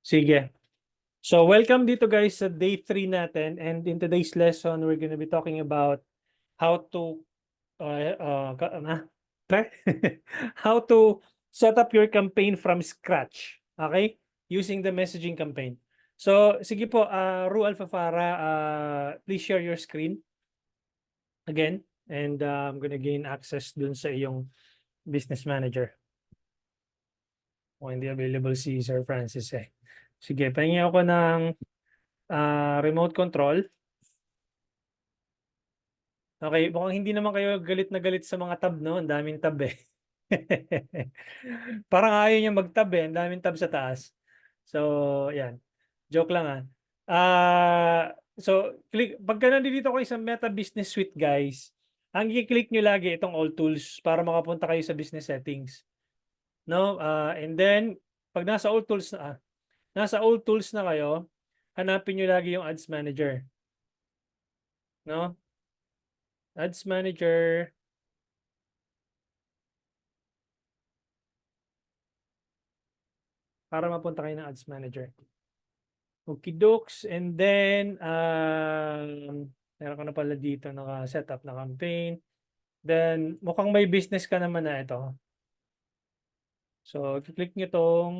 Sige. So, welcome dito guys sa day 3 natin. And in today's lesson, we're gonna be talking about how to how to set up your campaign from scratch. Okay? Using the messaging campaign. So, sige po, Ru Alfafara, please share your screen again. And I'm gonna gain access dun sa iyong business manager. O hindi available si Sir Francis eh. Sige, pahingi ako ng remote control. Okay, mukhang hindi naman kayo galit na galit sa mga tab, no? Ang daming tab eh. Parang ayaw niya mag-tab eh. Ang daming tab sa taas. So, yan. Joke lang ah. Pagka nandito kayo sa Meta Business Suite, guys, ang i-click nyo lagi itong all tools para makapunta kayo sa business settings. No? And then, pag nasa all tools na kayo, hanapin nyo lagi yung Ads Manager. No? Ads Manager. Para mapunta kayo ng Ads Manager. Okey-dokes. And then, meron ka na pala dito naka-setup na campaign. Then, mukhang may business ka naman na ito. So, click nyo tong,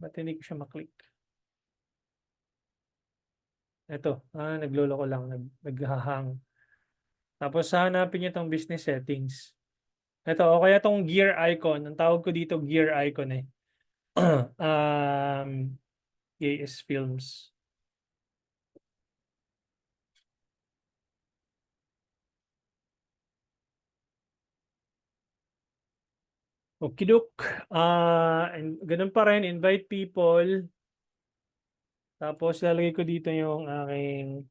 ba't hindi ko siya maklik? Ito, nagloloko lang, naghahang. Tapos, hanapin nyo tong business settings. Ito, o kaya tong gear icon. Ang tawag ko dito, gear icon eh. AS Films. Okey-dok. And ganun pa rin, invite people. Tapos lalagay ko dito yung aking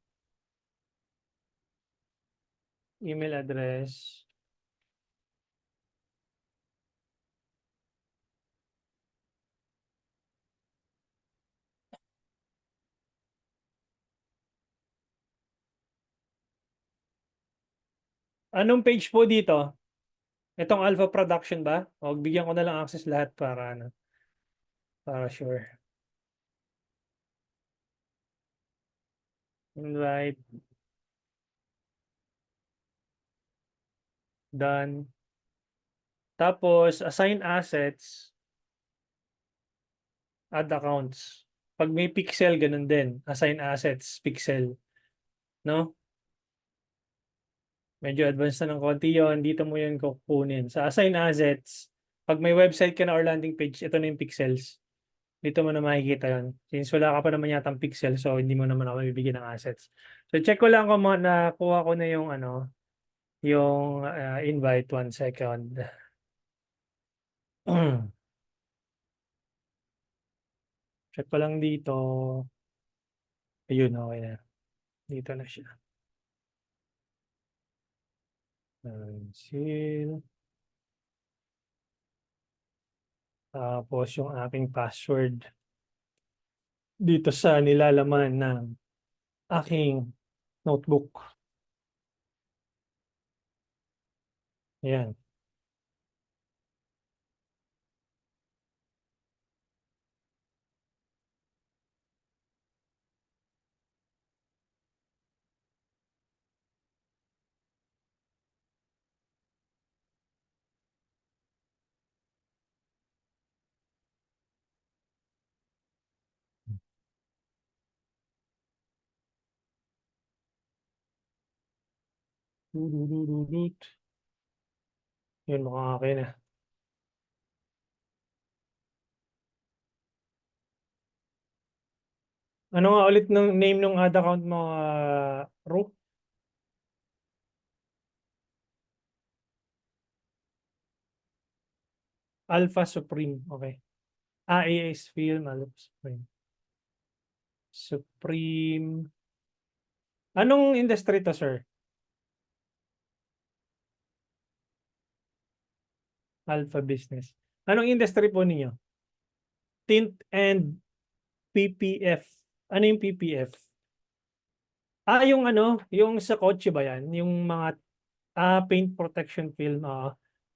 email address. Anong page po dito? Itong Alpha Production ba? O bigyan ko na lang access lahat para ano, para sure. Invite. Done. Tapos assign assets. Add accounts. Pag may pixel, ganun din. Assign assets, pixel. No? Medyo advanced na ng konti yon. Dito mo yun kukunin. Sa assign assets, pag may website ka na or landing page, ito na yung pixels. Dito mo na makikita yun. Since wala ka pa naman yatang pixel, so hindi mo naman ako bibigyan ng assets. So check ko lang kung nakuha ko na yung ano, yung invite. 1 second. Check ko lang dito. Ayun, okay na. Dito na siya. Seal. Tapos yung aking password dito sa nilalaman ng aking notebook. Ayan. Yun, mukhang akin na. Ano nga ulit ng name ng ad account mo, Ru? Alpha Supreme. Okay. AS Film, Alpha Supreme. Supreme. Anong industry to, sir? Alpha Business. Anong industry po ninyo? Tint and PPF. Ano yung PPF? Yung ano, yung sa kotse ba yan? Yung mga paint protection film.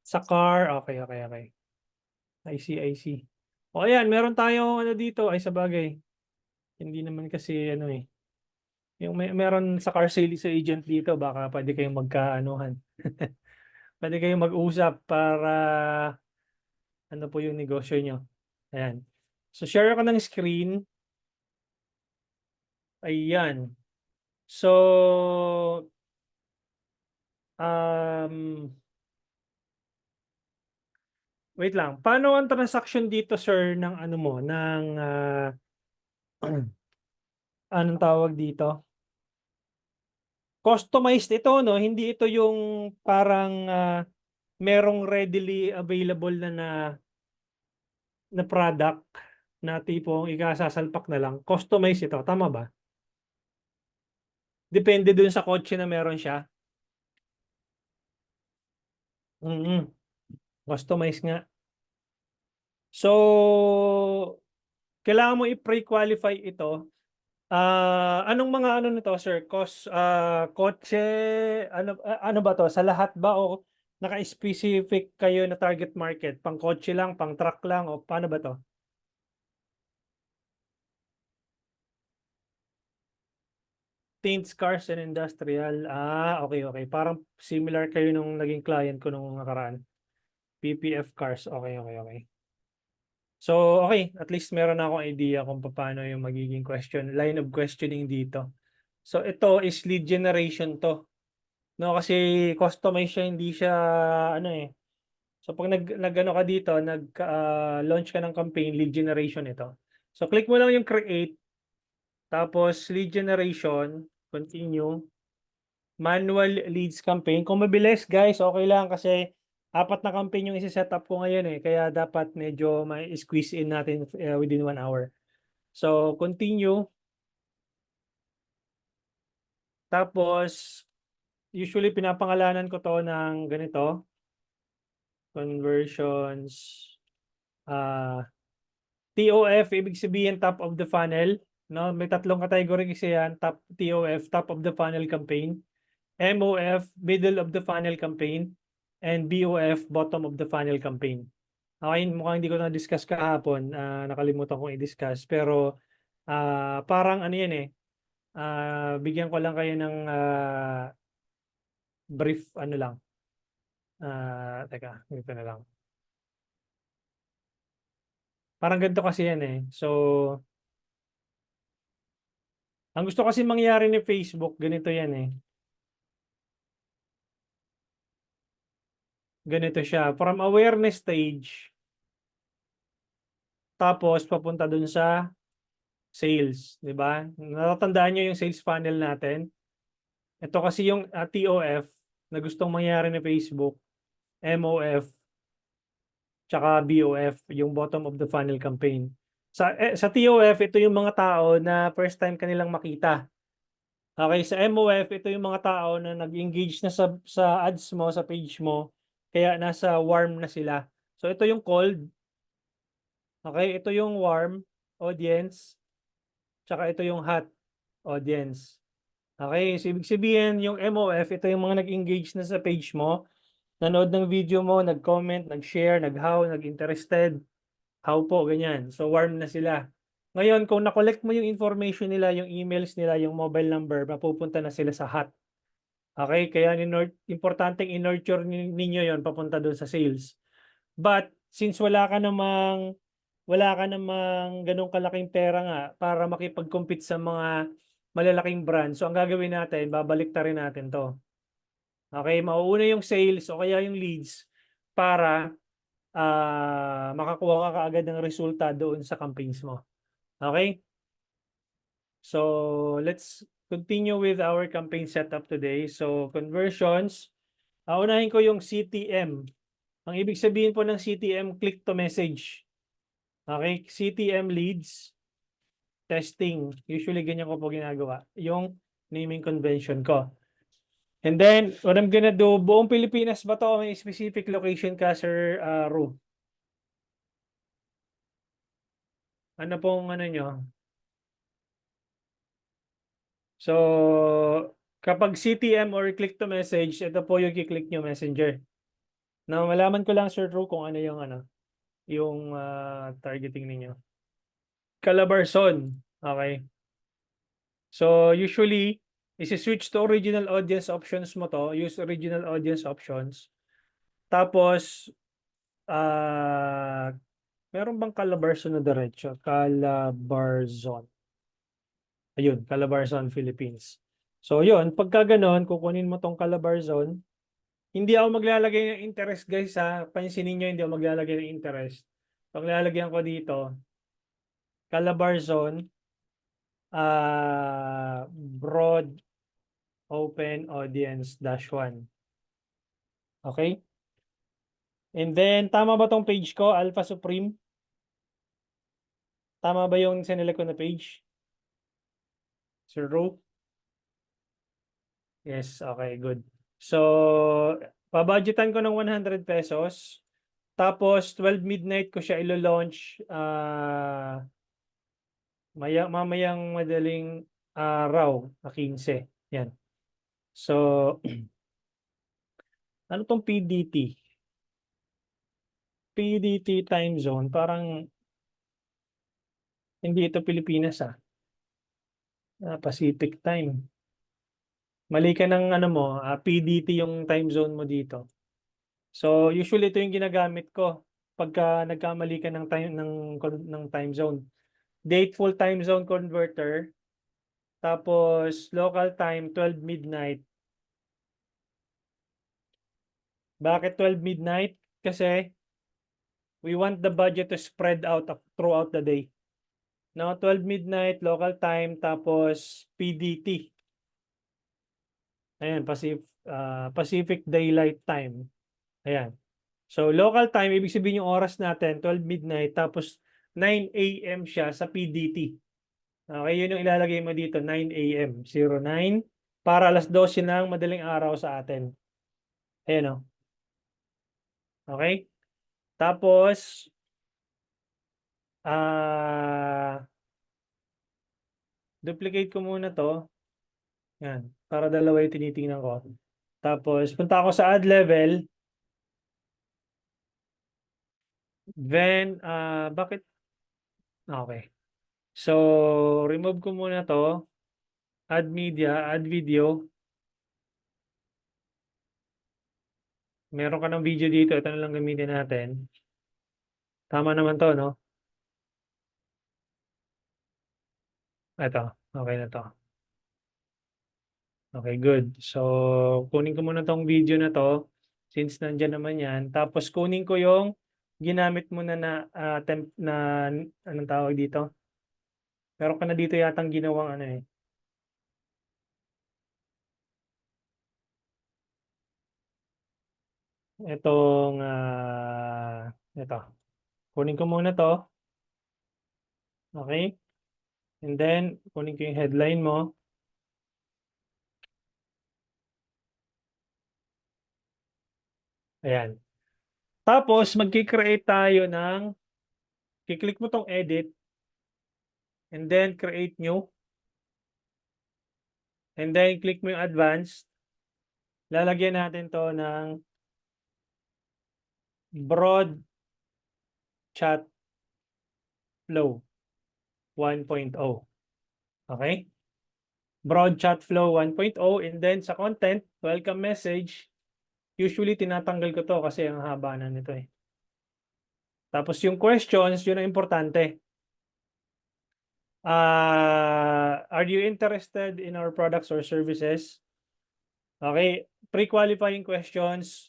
Sa car. Okay, okay, okay. I see, I see. O ayan, meron tayong ano dito, ay sa bagay. Hindi naman kasi ano eh. Yung meron sa car sales agent dito, baka pwede kayong magkaanuhan. Pwede kayong mag-usap para ano po yung negosyo nyo. Ayan. So share ko ng screen. Ayan. So um wait lang. Paano ang transaction dito, sir, ng ano mo, ng anong tawag dito? Customized ito, no? Hindi ito yung parang merong readily available na product na tipong ikasasalpak na lang. Customized ito, tama ba? Depende dun sa kotse na meron siya. Mm, Customized nga. So, kailangan mo i-pre-qualify ito. Anong mga ano nito, sir? Kotse, ano ba to? Sa lahat ba o naka-specific kayo na target market? Pang kotse lang, pang truck lang o paano ba to? Paints, cars, and industrial. Okay, okay. Parang similar kayo nung naging client ko nung nakaraan. PPF cars. Okay, okay, okay. So, okay. At least meron na akong idea kung paano yung magiging line of questioning dito. So, ito is lead generation to. No, kasi customize siya, hindi siya ano eh. So pag nag-ano ka dito, launch ka ng campaign, lead generation ito. So click mo lang yung create, tapos lead generation, continue, manual leads campaign. Kung mabilis, guys, okay lang kasi apat na campaign yung isi-set up ko ngayon eh. Kaya dapat medyo may squeeze in natin within 1 hour. So continue, tapos usually pinapangalanan ko to ng ganito, conversions, ah TOF, ibig sabihin top of the funnel, no? May tatlong category kasi yan, TOF, top of the funnel campaign, MOF, middle of the funnel campaign, and BOF, bottom of the funnel campaign. Okay, mukhang hindi ko na-discuss kahapon, nakalimutan kong i-discuss, pero parang ano yan eh, bigyan ko lang kayo ng brief, ano lang, teka, ito na lang. Parang ganito kasi yan eh. So, ang gusto kasi mangyari ni Facebook, ganito yan eh. Ganito siya, from awareness stage, tapos papunta dun sa sales, di ba? Natatandaan nyo yung sales funnel natin. Ito kasi yung TOF na gustong mangyari ni Facebook, MOF, tsaka BOF, yung bottom of the funnel campaign. Sa TOF, ito yung mga tao na first time kanilang makita. Okay, sa MOF, ito yung mga tao na nag-engage na sa ads mo, sa page mo, kaya nasa warm na sila. So ito yung cold. Okay, ito yung warm audience, tsaka ito yung hot audience. Okay, so ibig sabihin yung MOF, ito yung mga nag-engage na sa page mo, nanood ng video mo, nag-comment, nag-share, nag-how, nag-interested, how po, ganyan. So warm na sila. Ngayon, kung na-collect mo yung information nila, yung emails nila, yung mobile number, mapupunta na sila sa hot. Okay, kaya importanteng in-nurture ninyo yon papunta doon sa sales. But since wala ka namang ganong kalaking pera nga para makipag-compete sa mga malalaking brand. So ang gagawin natin, babalik ta rin natin 'to. Okay, mauuna yung sales o kaya yung leads para makakuha ka kaagad ng resulta doon sa campaigns mo. Okay? So let's continue with our campaign setup today. So conversions, unahin ko yung CTM. Ang ibig sabihin po ng CTM, click to message. Okay, CTM leads, testing. Usually ganyan ko po ginagawa. Yung naming convention ko. And then, what I'm gonna do, buong Pilipinas ba to? May specific location ka, Sir Ru? Ano pong ano nyo? So, kapag CTM or click to message, ito po yung i-click nyo messenger. Na malaman ko lang, Sir Ru, kung ano yung targeting ninyo. Calabarzon. Okay. So, usually, isi-switch to original audience options mo to. Use original audience options. Tapos, meron bang Calabarzon na diretso? Calabarzon. Ayun, Calabarzon, Philippines. So, yun. Pagka ganon, kukunin mo tong Calabarzon. Hindi ako maglalagay ng interest, guys, ha. Pansinin nyo, hindi ako maglalagay ng interest. Paglalagyan ko dito, Calabarzon, broad open audience -1. Okay? And then, tama ba tong page ko, Alpha Supreme? Tama ba yung sinilect ko na page? Sir Ro? Yes, okay, good. So, pabudgetan ko ng 100 pesos. Tapos, 12 midnight ko siya ilo-launch mamayang madaling araw na 15. Yan. So, ano tong PDT? PDT time zone, parang hindi ito Pilipinas Pacific time. Mali ka ng ano mo, PDT yung time zone mo dito. So, usually ito yung ginagamit ko pagka nagkamali ka ng time zone. Dateful time zone converter, tapos local time 12 midnight. Bakit 12 midnight? Kasi we want the budget to spread out throughout the day. No, 12 midnight local time tapos PDT. Ayan, Pacific Daylight Time. Ayan. So, local time, ibig sabihin yung oras natin, 12 midnight, tapos 9 a.m. siya sa PDT. Okay, yun yung ilalagay mo dito, 9 a.m. 09, para alas 12 ng madaling araw sa atin. Ayan o. Okay? Tapos, duplicate ko muna to. Yan, para dalawa yung tinitingnan ko. Tapos, punta ako sa ad level. Then, bakit? Okay. So, remove ko muna to. Add media, add video. Meron ka ng video dito. Ito na lang gamitin natin. Tama naman to, no? Ito. Okay na to. Okay, good. So, kunin ko muna tong video na to. Since nandyan naman yan. Tapos, kunin ko yung ginamit mo na anong tawag dito? Meron ka na dito yatang ginawang ano eh. Ito. Kunin ko muna to. Okay? And then, kunin ko yung headline mo. Ayan. Tapos, magkikreate tayo ng, kiklik mo tong edit, and then create new, and then click mo yung advanced. Lalagyan natin to ng broad chat flow 1.0. Okay? Broad chat flow 1.0, and then sa content, welcome message. Usually, tinatanggal ko to kasi ang haba na nito eh. Tapos yung questions, yun ang importante. Are you interested in our products or services? Okay, pre-qualifying questions,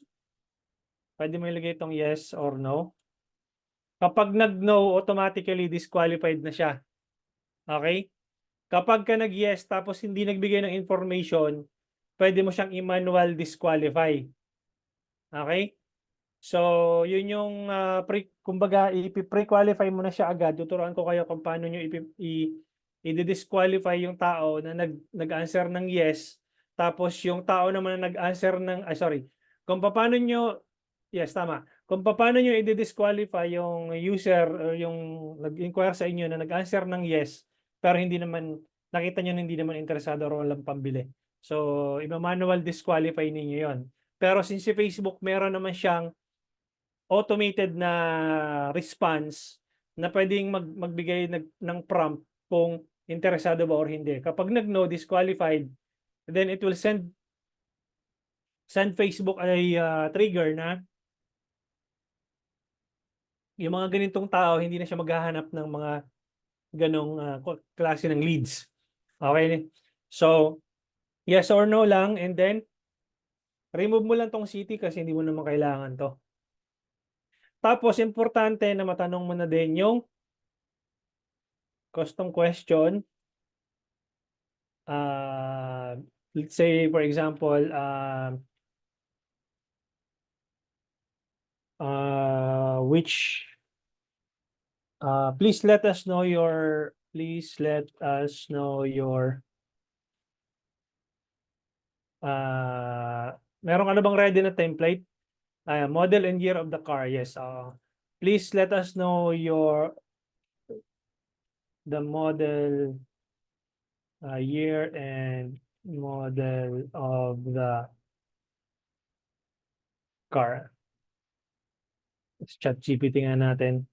pwede mo ilagay itong yes or no. Kapag nag-no, automatically disqualified na siya. Okay? Kapag ka nag-yes tapos hindi nagbigay ng information, pwede mo siyang i-manual disqualify. Okay? So, yun yung kumbaga i-pre-qualify mo na siya agad. Tuturuan ko kayo kung paano nyo i-disqualify yung tao na nag-answer ng yes. Tapos yung tao naman na nag-answer ng, kung paano nyo, yes, tama. Kung paano nyo i-disqualify yung user or yung nag-inquire sa inyo na nag-answer ng yes, pero hindi naman, nakita nyo na hindi naman interesado o walang pambili. So, i-manual disqualify ninyo yon. Pero since si Facebook meron naman siyang automated na response na pwedeng magbigay ng prompt kung interesado ba or hindi. Kapag nag-no, disqualified, then it will send Facebook ay trigger na yung mga ganitong tao, hindi na siya maghahanap ng mga ganong klase ng leads. Okay? So, yes or no lang, and then remove mo lang tong city kasi hindi mo naman kailangan to. Tapos, importante na matanong mo na din yung custom question. Let's say, for example, which please let us know your meron ka na bang ready na template? Model and year of the car. Yes. Please let us know the model, year and model of the car. Let's chat GPT nga natin.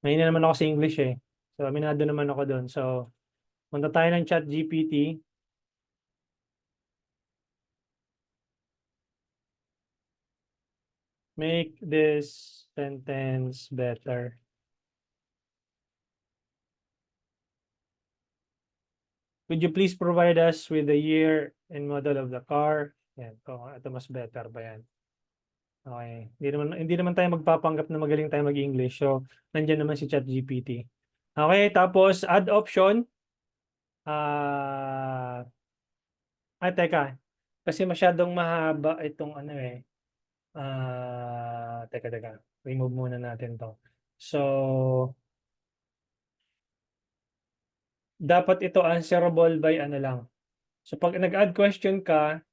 Ngayon na naman ako sa English eh. So, aminado naman ako doon. So, punta tayo ng chat GPT. Make this sentence better. Could you please provide us with the year and model of the car? Yan. Ito mas better ba yan? Okay. Hindi naman tayo magpapanggap na magaling tayo mag-English. So, nandiyan naman si ChatGPT. Okay. Tapos, add option. Teka. Kasi masyadong mahaba itong ano eh. Teka. Remove muna natin to. So, dapat ito answerable by ano lang. So, pag nag-add question ka,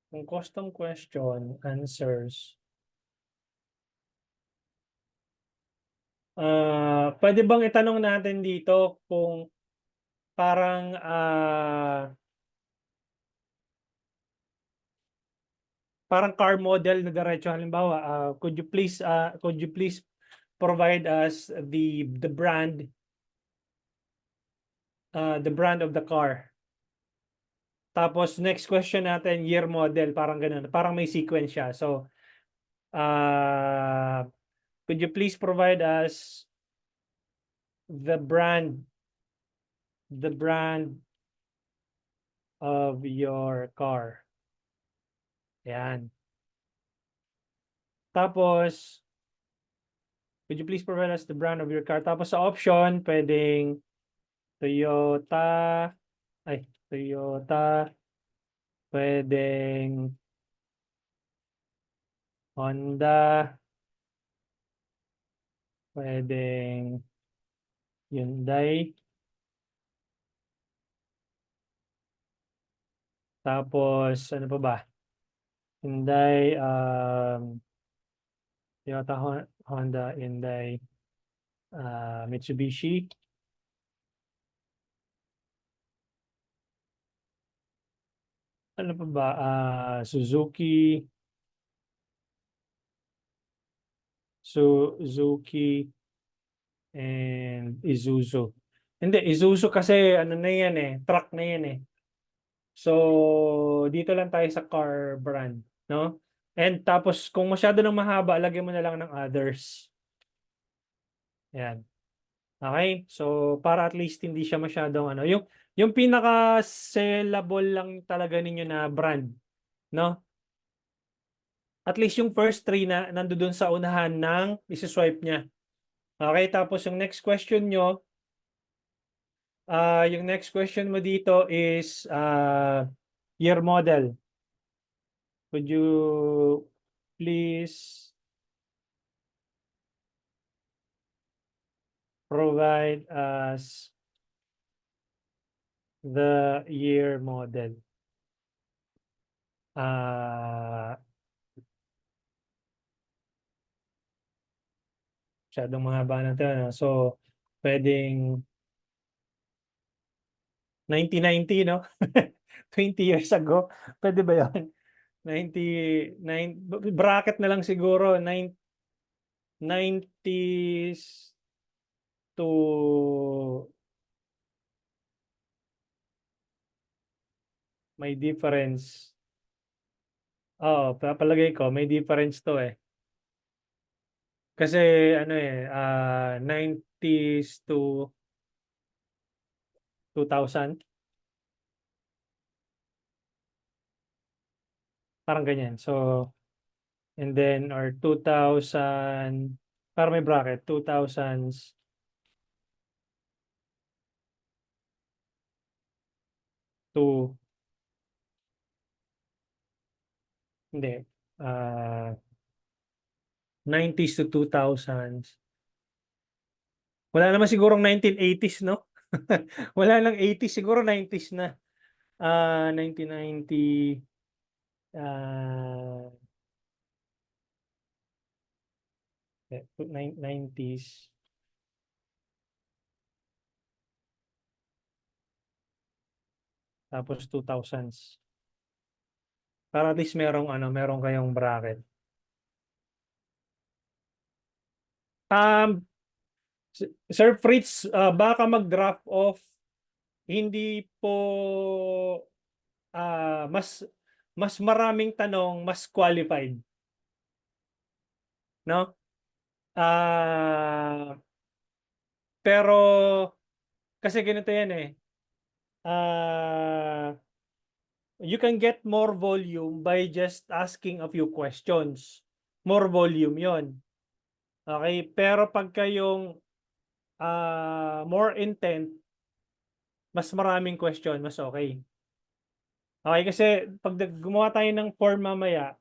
kung custom question answers, pwede bang itanong natin dito kung parang car model na diretso, halimbawa, could you please provide us the brand of the car. Tapos next question natin, year, model, parang ganun. Parang may sequence siya. So, could you please provide us the brand of your car? Yan. Tapos, could you please provide us the brand of your car? Tapos sa option, pwedeng Toyota, pwedeng Honda, pwedeng Hyundai, tapos ano pa ba? Hyundai, Toyota, Honda, Hyundai, Mitsubishi. Ano pa ba? Suzuki and Isuzu. Hindi, Isuzu kasi ano na yan eh, truck na yan eh. So, dito lang tayo sa car brand, no? And tapos, kung masyado nang mahaba, lagyan mo na lang ng others. Yan. Okay? So, para at least hindi siya masyadong ano. Yung pinaka-sellable lang talaga ninyo na brand, no? At least yung first three na nandoon sa unahan ng isi-swipe niya. Okay? Tapos, yung next question nyo, yung next question mo dito is year, model. Could you please provide us the year, model? Masyadong mahaba na ito. Ano? So, pwedeng 1990, no? 20 years ago. Pwede ba yan? bracket na lang siguro, 90s to may difference. Oo, palagay ko may difference to eh. Kasi ano eh, 90s to 2000, parang ganyan. So, and then, or 2000, para may bracket, 2000s to, hindi, 90s to 2000s. Wala naman sigurong 1980s, no? Wala nang 80s, siguro 90s na. 1990, ah, 90s, tapos 2000s. Para at least merong ano, meron kayong bracket. Um, Sir Fritz, baka mag-drop off. Hindi po mas maraming tanong, mas qualified, no? Ah, pero kasi ganito 'yan eh. Ah, you can get more volume by just asking a few questions. More volume 'yon. Okay, pero pag kayong more intent, mas maraming question, mas okay. Okay, kasi pag gumawa tayo ng form mamaya,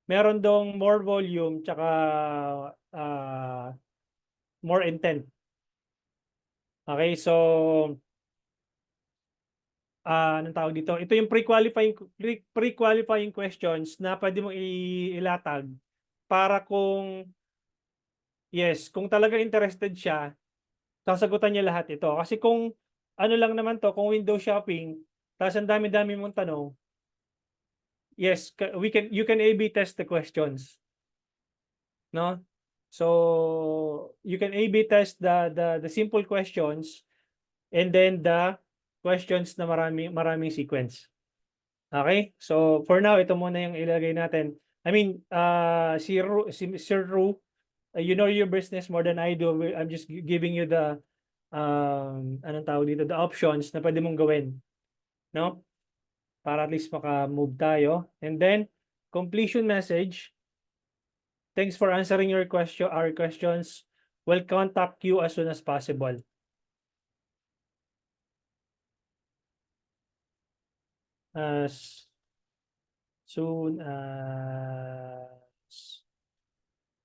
meron dong more volume tsaka more intent. Okay, so anong tawag dito? Ito yung pre-qualifying questions na pwede mong ilatag para kung yes, kung talaga interested siya, sasagutan niya lahat ito. Kasi kung ano lang naman to, kung window shopping, tapos ang dami-dami mong tanong, yes, you can A/B test the questions, no? So you can A/B test the simple questions and then the questions na maraming sequence. Okay? So for now, ito muna yung ilagay natin. I mean, si Sir Ru, you know your business more than I do. I'm just giving you the anong tawag dito, the options na pwede mong gawin, no? Para at least maka-move tayo. And then completion message. Thanks for answering our questions. We'll contact you as soon as possible. As soon as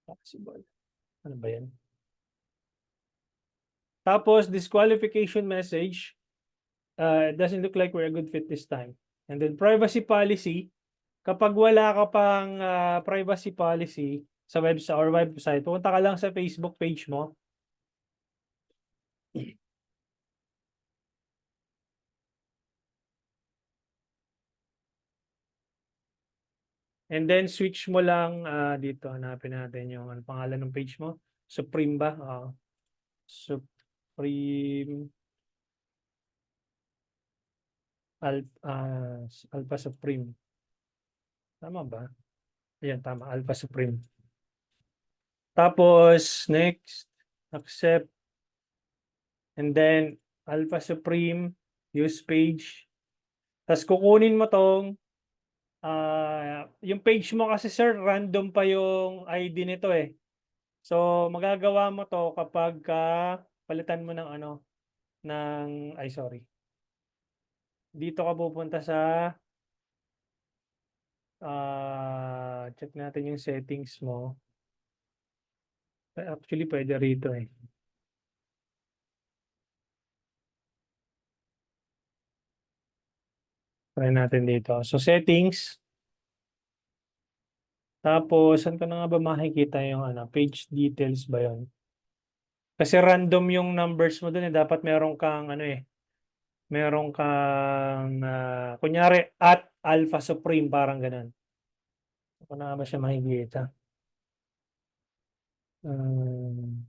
possible. Ano ba yan? Tapos, disqualification message. It doesn't look like we're a good fit this time. And then, privacy policy. Kapag wala ka pang privacy policy sa website, pumunta ka lang sa Facebook page mo. And then, switch mo lang dito. Hanapin natin yung pangalan ng page mo. Supreme ba? Supreme Alpha Supreme. Tama ba? Ayan, tama. Alpha Supreme. Tapos, next, accept. And then, Alpha Supreme, use page. Tapos, kukunin mo tong, yung page mo kasi, sir, random pa yung ID nito eh. So, magagawa mo to kapag palitan mo ng ano, ay sorry. Dito ka pupunta sa, check natin yung settings mo. Actually, pwede rito eh. Try natin dito. So, settings. Tapos, saan ko na nga ba makikita yung page details ba yun? Kasi random yung numbers mo dun eh. Dapat meron kang meron kang, kunyari, at Alpha Supreme, parang ganun. Ako na nga ba siya makikita? Um,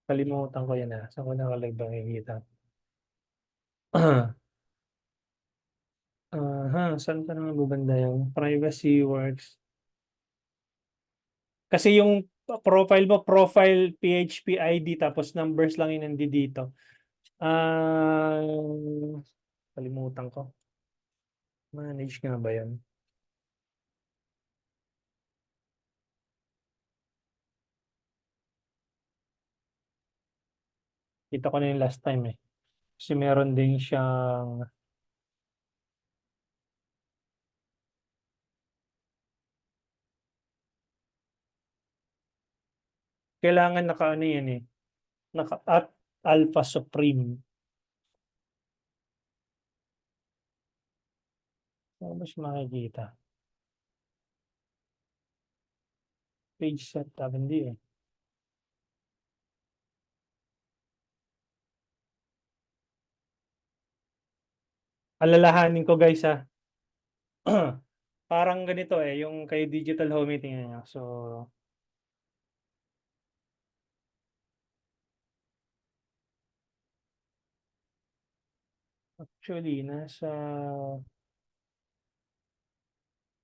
Kalimutan ko yan Saan ko naka-live ba makikita? Saan ka naman bubanda yung privacy works? Kasi yung profile mo, profile PHP ID tapos numbers lang yung nandito. Ah, Kalimutan ko. Manage nga ba yan? Kita ko na yung last time eh. Kasi meron din siyang kailangan naka ano yan eh. Naka at Alpha Supreme. Saan ba siya makikita? Page setup, hindi eh. Alalahanin ko guys Parang ganito eh, yung kay Digital Home tingnan nyo. So, actually, nasa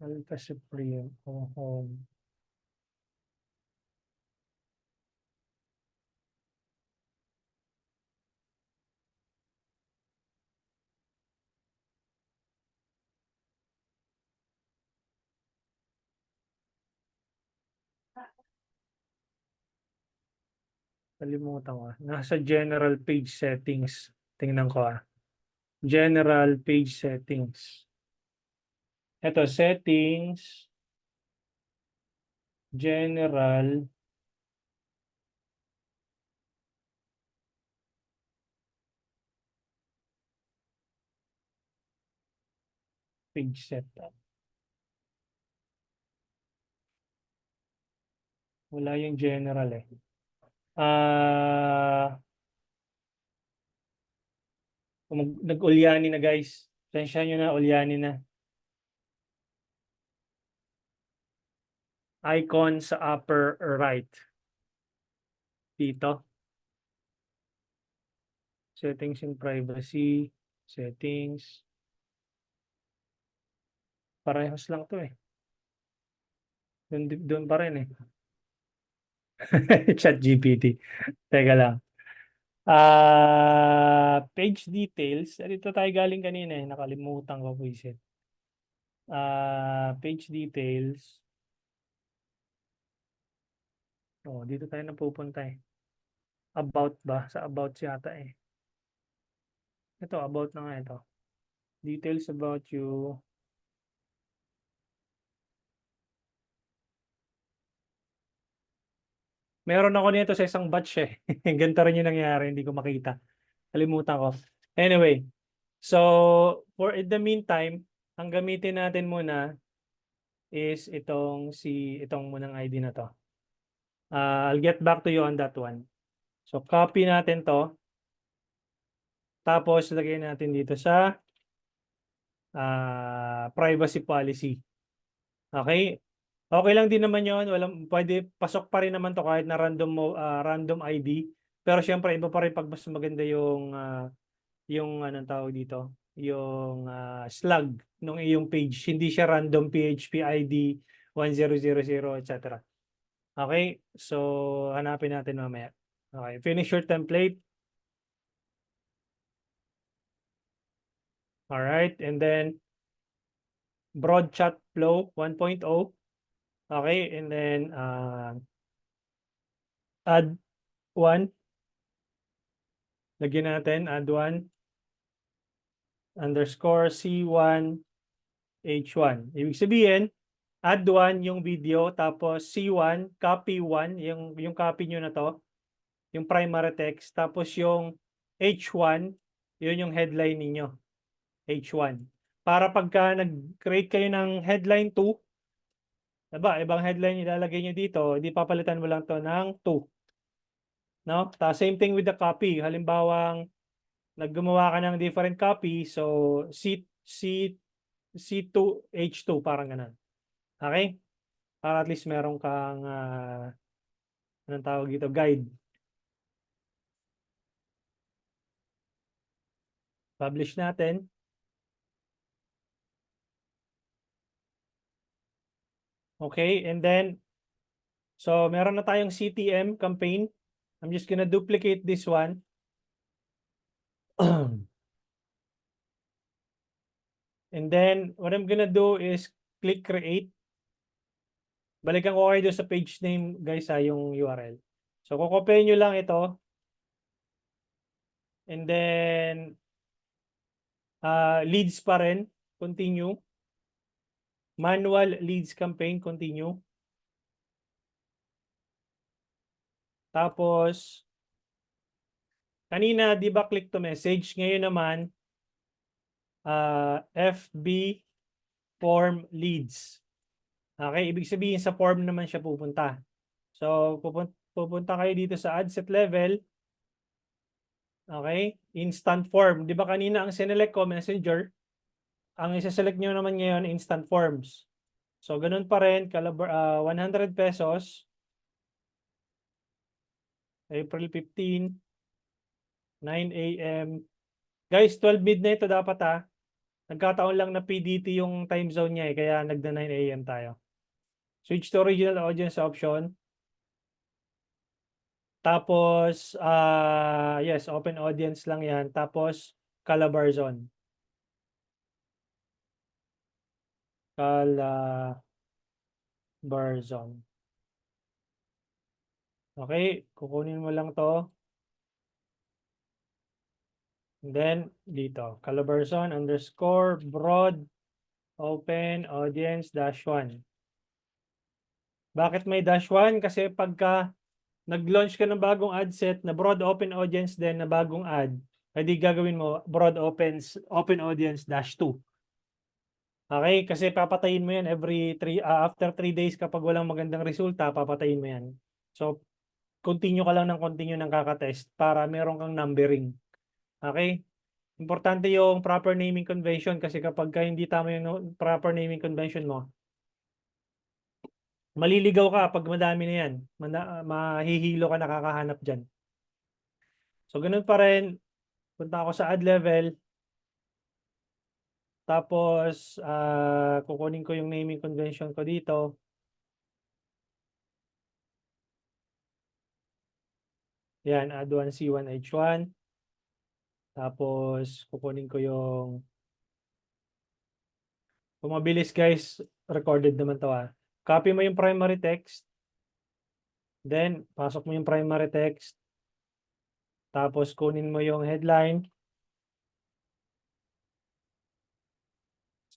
Alpha Supreme o Home. Kalimutan ko. Nasa General Page Settings. Tingnan ko General Page Settings. Ito, Settings, General, Page Setup. Wala yung General eh. Nag-ulyani na guys. Tensya nyo na, ulyani na. Icon sa upper right. Dito. Settings and privacy. Settings. Parehas lang to eh. Doon pa rin eh. Chat GPT. Teka lang. Page details. Dito tayo galing kanina eh. Nakalimutan ko visit. Page details. Oh, dito tayo napupunta eh. About ba? Sa about yata eh. Ito, about na nga ito. Details about you. Meron ako nito sa isang batch eh. Ganito rin yung nangyari, hindi ko makita. Kalimutan ko. Anyway, so for in the meantime, ang gamitin natin muna is itong munang ID na to. I'll get back to you on that one. So copy natin to. Tapos lagay natin dito sa privacy policy. Okay? Okay lang din naman 'yon, pwede pasok pa rin naman 'to kahit na random ID. Pero siyempre iba pa rin 'pag mas maganda yung anong tawag dito, yung slug nung iyong page. Hindi siya random PHP ID 1000 etc. Okay? So hanapin natin mamaya. Okay, finish your template. All right, and then broad chat flow 1.0. Okay, and then add one. Lagyan natin add one underscore C1 H1. Ibig sabihin, add one yung video, tapos C1, copy one, yung copy nyo na to, yung primary text, tapos yung H1, yun yung headline ninyo, H1. Para pagka nag-create kayo ng headline 2, diba, ibang headline ilalagay nyo dito, hindi papalitan mo lang to ng 2. No? Same thing with the copy. Halimbawang Naggumawa ka ng different copy, so C2H2 parang ganun. Okay? Para at least meron kang anong tawag dito, guide. Publish natin. Okay, and then so meron na tayong CTM campaign. I'm just gonna duplicate this one. And then what I'm gonna do is click create. Balikan ko kayo doon sa page name guys yung URL. So kukopyahin nyo lang ito. And then leads pa rin, continue. Manual leads campaign, continue. Tapos kanina, di ba click to message? Ngayon naman, FB form leads. Okay, ibig sabihin sa form naman siya pupunta. So, pupunta kayo dito sa ad set level. Okay, instant form. Di ba kanina ang sinelect ko, messenger. Ang isa-select nyo naman ngayon, instant forms. So, ganun pa rin, 100 pesos. April 15, 9 a.m. Guys, 12 midnight to dapat Nagkataon lang na PDT yung time zone niya kaya nagda 9 a.m. tayo. Switch to original audience option. Tapos, yes, open audience lang yan. Tapos, Calabar zone. Calabar zone. Okay, kukunin mo lang to. And then, dito, Calabar zone _ broad open audience -1. Bakit may -1? Kasi pagka nag-launch ka ng bagong ad set na broad open audience din na bagong ad, hindi gagawin mo broad open audience -2. Okay? Kasi papatayin mo yan after 3 days kapag walang magandang resulta, papatayin mo yan. So, continue ka lang ng continue ng kakatest para meron kang numbering. Okay? Importante yung proper naming convention kasi kapag hindi tama yung proper naming convention mo, maliligaw ka pag madami na yan. Mahihilo ka nakakahanap dyan. So, ganun pa rin. Punta ako sa ad level. Tapos, kukunin ko yung naming convention ko dito. Yan, add 1 C1 H1. Tapos, kukunin ko yung kung mabilis guys, recorded naman to Copy mo yung primary text. Then, pasok mo yung primary text. Tapos, kunin mo yung headline.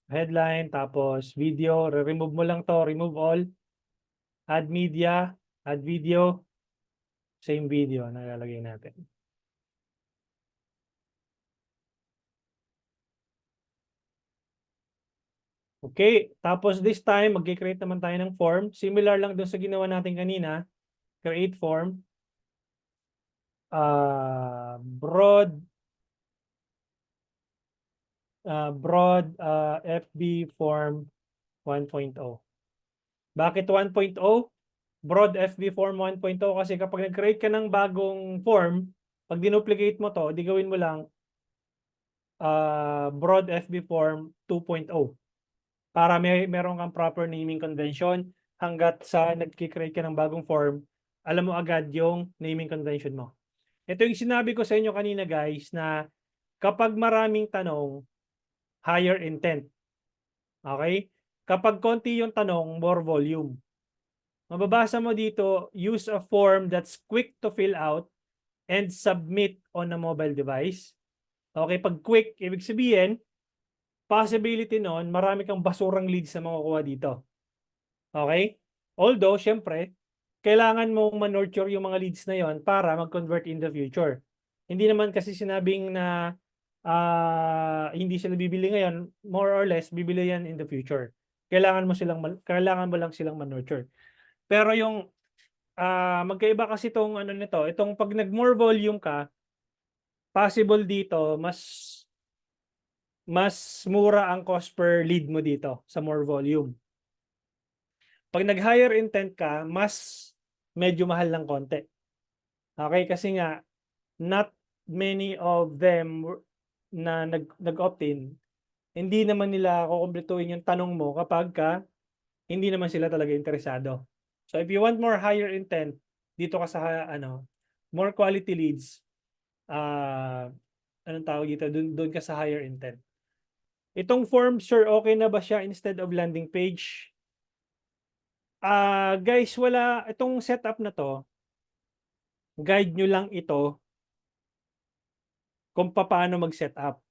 Headline, tapos video. Remove mo lang to, remove all. Add media, add video. Same video na lalagay natin. Okay, tapos this time, mag-create naman tayo ng form. Similar lang dun sa ginawa natin kanina. Create form. Broad FB form 1.0. Bakit 1.0? Broad FB form 1.0 kasi kapag nag-create ka ng bagong form, pag dinuplicate mo to, di gawin mo lang broad FB form 2.0 para meron kang proper naming convention hanggat sa nag-create ka ng bagong form, alam mo agad yung naming convention mo. Ito yung sinabi ko sa inyo kanina guys na kapag maraming tanong, higher intent. Okay? Kapag konti yung tanong, more volume. Mababasa mo dito, use a form that's quick to fill out and submit on a mobile device. Okay, pag quick, ibig sabihin, possibility nun, marami kang basurang leads na makukuha dito. Okay? Although, syempre, kailangan mong ma-nurture yung mga leads na yon para mag-convert in the future. Hindi naman kasi sinabing na hindi sila bibili ngayon, more or less, bibili yan in the future. Kailangan mo lang silang ma-nurture. Pero yung magkaiba kasi itong ano nito, itong pag nag-more volume ka, possible dito, mas mura ang cost per lead mo dito sa more volume. Pag nag-higher intent ka, mas medyo mahal ng konti. Okay, kasi nga, not many of them na nag-opt-in, hindi naman nila kukumpletuhin yung tanong mo kapag hindi naman sila talaga interesado. So if you want more higher intent, dito ka sa more quality leads, anong tawag dito, doon ka sa higher intent. Itong form, sir, okay na ba siya instead of landing page? Guys, wala itong setup na to. Guide nyo lang ito kung paano mag-setup.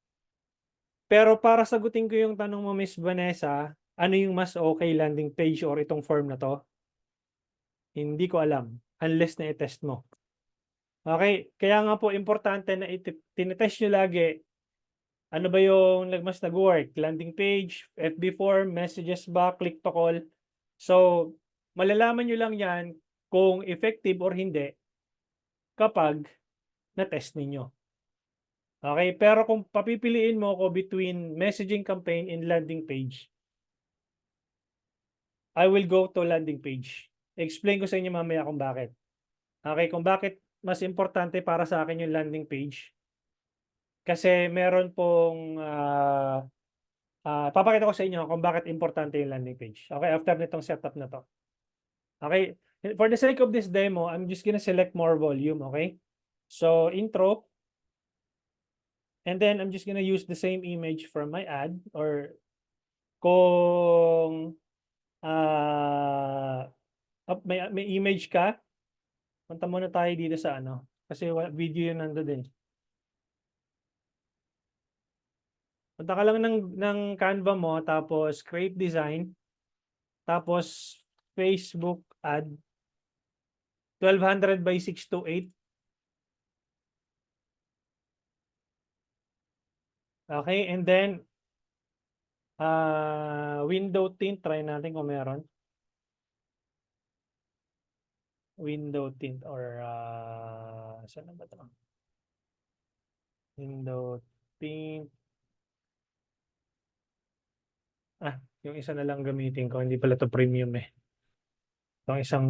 Pero para sagutin ko yung tanong mo, Miss Vanessa, ano yung mas okay landing page or itong form na to? Hindi ko alam unless na i-test mo. Okay, kaya nga po importante na tinetest nyo lagi ano ba yung mas nag-work. Landing page, FB form, messages ba, click to call. So, malalaman nyo lang yan kung effective or hindi kapag na-test ninyo. Okay, pero kung papipiliin mo ko between messaging campaign and landing page, I will go to landing page. Explain ko sa inyo mamaya kung bakit. Okay, kung bakit mas importante para sa akin yung landing page. Kasi meron pong papakita ko sa inyo kung bakit importante yung landing page. Okay, after nitong setup na to. Okay, for the sake of this demo, I'm just gonna select more volume, okay? So, intro. And then, I'm just gonna use the same image from my ad or kung may image ka, punta muna tayo dito sa kasi video yun nandun din. Punta ka lang ng Canva mo, tapos create design, tapos Facebook ad, 1200 by 628. Okay, and then, window tint, try natin kung meron. Window tint or, saan na ba ito? Window tint. Yung isa na lang gamitin ko, hindi pala to premium eh. Itong isang,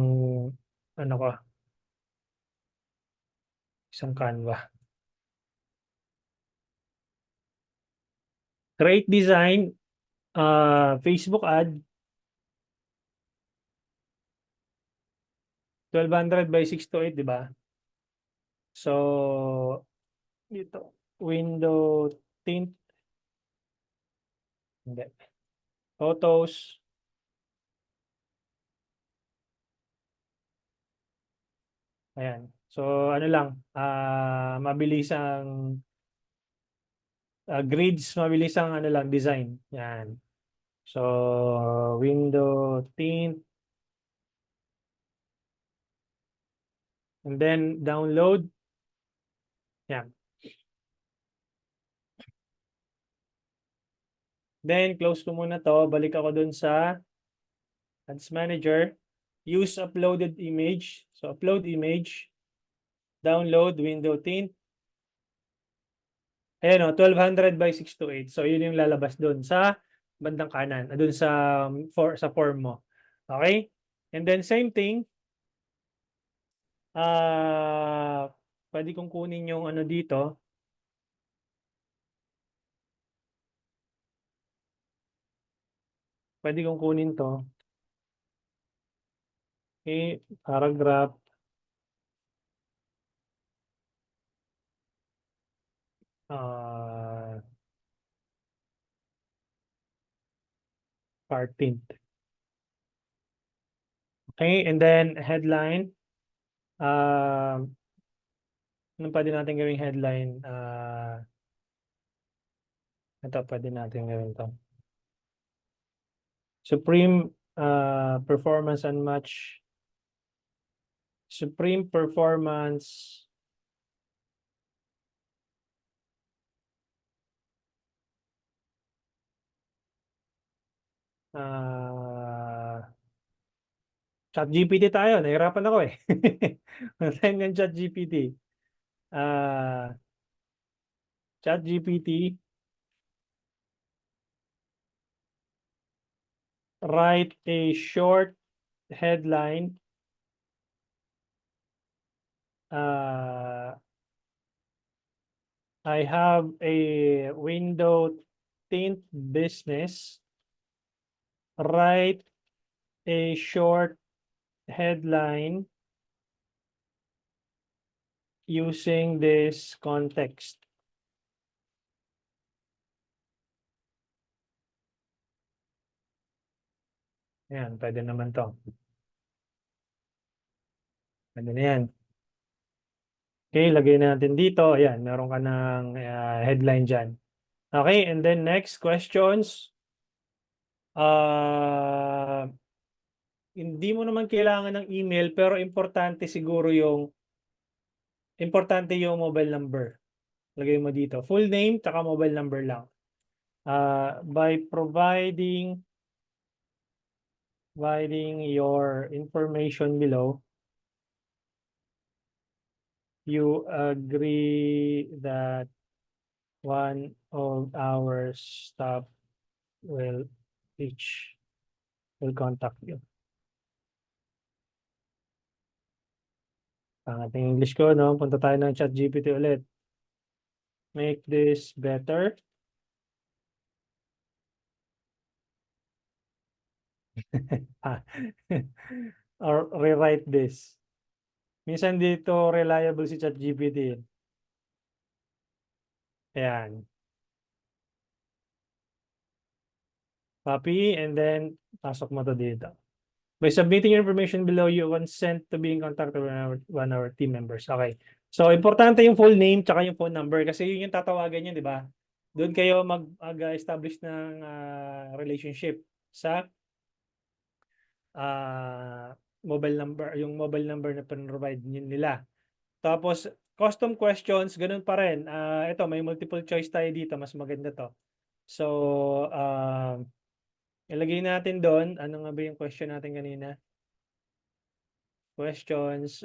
isang Canva. Create design, Facebook ad, 1200 by 628, di ba? So, dito, window tint, hindi. Photos, ayan. So, ano lang, mabilis ang grids, mabilis ang design. Yan. So, window tint, and then download. Yan. Then, close ko muna to. Balik ako dun sa Ads Manager. Use uploaded image. So, upload image. Download window tint. Ayan o, 1200 by 628. So, yun yung lalabas dun sa bandang kanan. Dun sa form mo. Okay? And then, same thing. Pwede kong kunin yung dito. Pwede kong kunin to. Okay, paragraph. Part okay, and then headline. Anong pwede natin gawing headline? Ito, pwede natin gawin to. Supreme performance unmatched. Supreme performance. ChatGPT tayo. Nahirapan ako eh. Patayin ng ChatGPT. ChatGPT, write a short headline. I have a window tint business. Write a short headline using this context. Ayan, pwede naman to. Pwede na yan. Okay, lagay natin dito. Ayan, meron ka ng headline dyan. Okay, and then next questions. Hindi mo naman kailangan ng email, pero importante siguro yung mobile number. Lagay mo dito. Full name, tsaka mobile number lang. By providing your information below, you agree that one of our staff will contact you. Ang ating English ko, no? Punta tayo ng ChatGPT ulit. Make this better. Or rewrite this. Minsan dito reliable si ChatGPT. Ayan. Copy and then pasok mo to dito. By submitting your information below, you consent to being contacted by one of our team members. Okay. So, importante yung full name tsaka yung phone number kasi yun yung tatawagan nyo, di ba? Doon kayo mag-establish ng relationship sa mobile number, yung mobile number na provide nila. Tapos, custom questions, ganun pa rin. Ito, may multiple choice tayo dito. Mas maganda to. So, ilagay natin doon. Ano nga ba yung question natin kanina? Questions.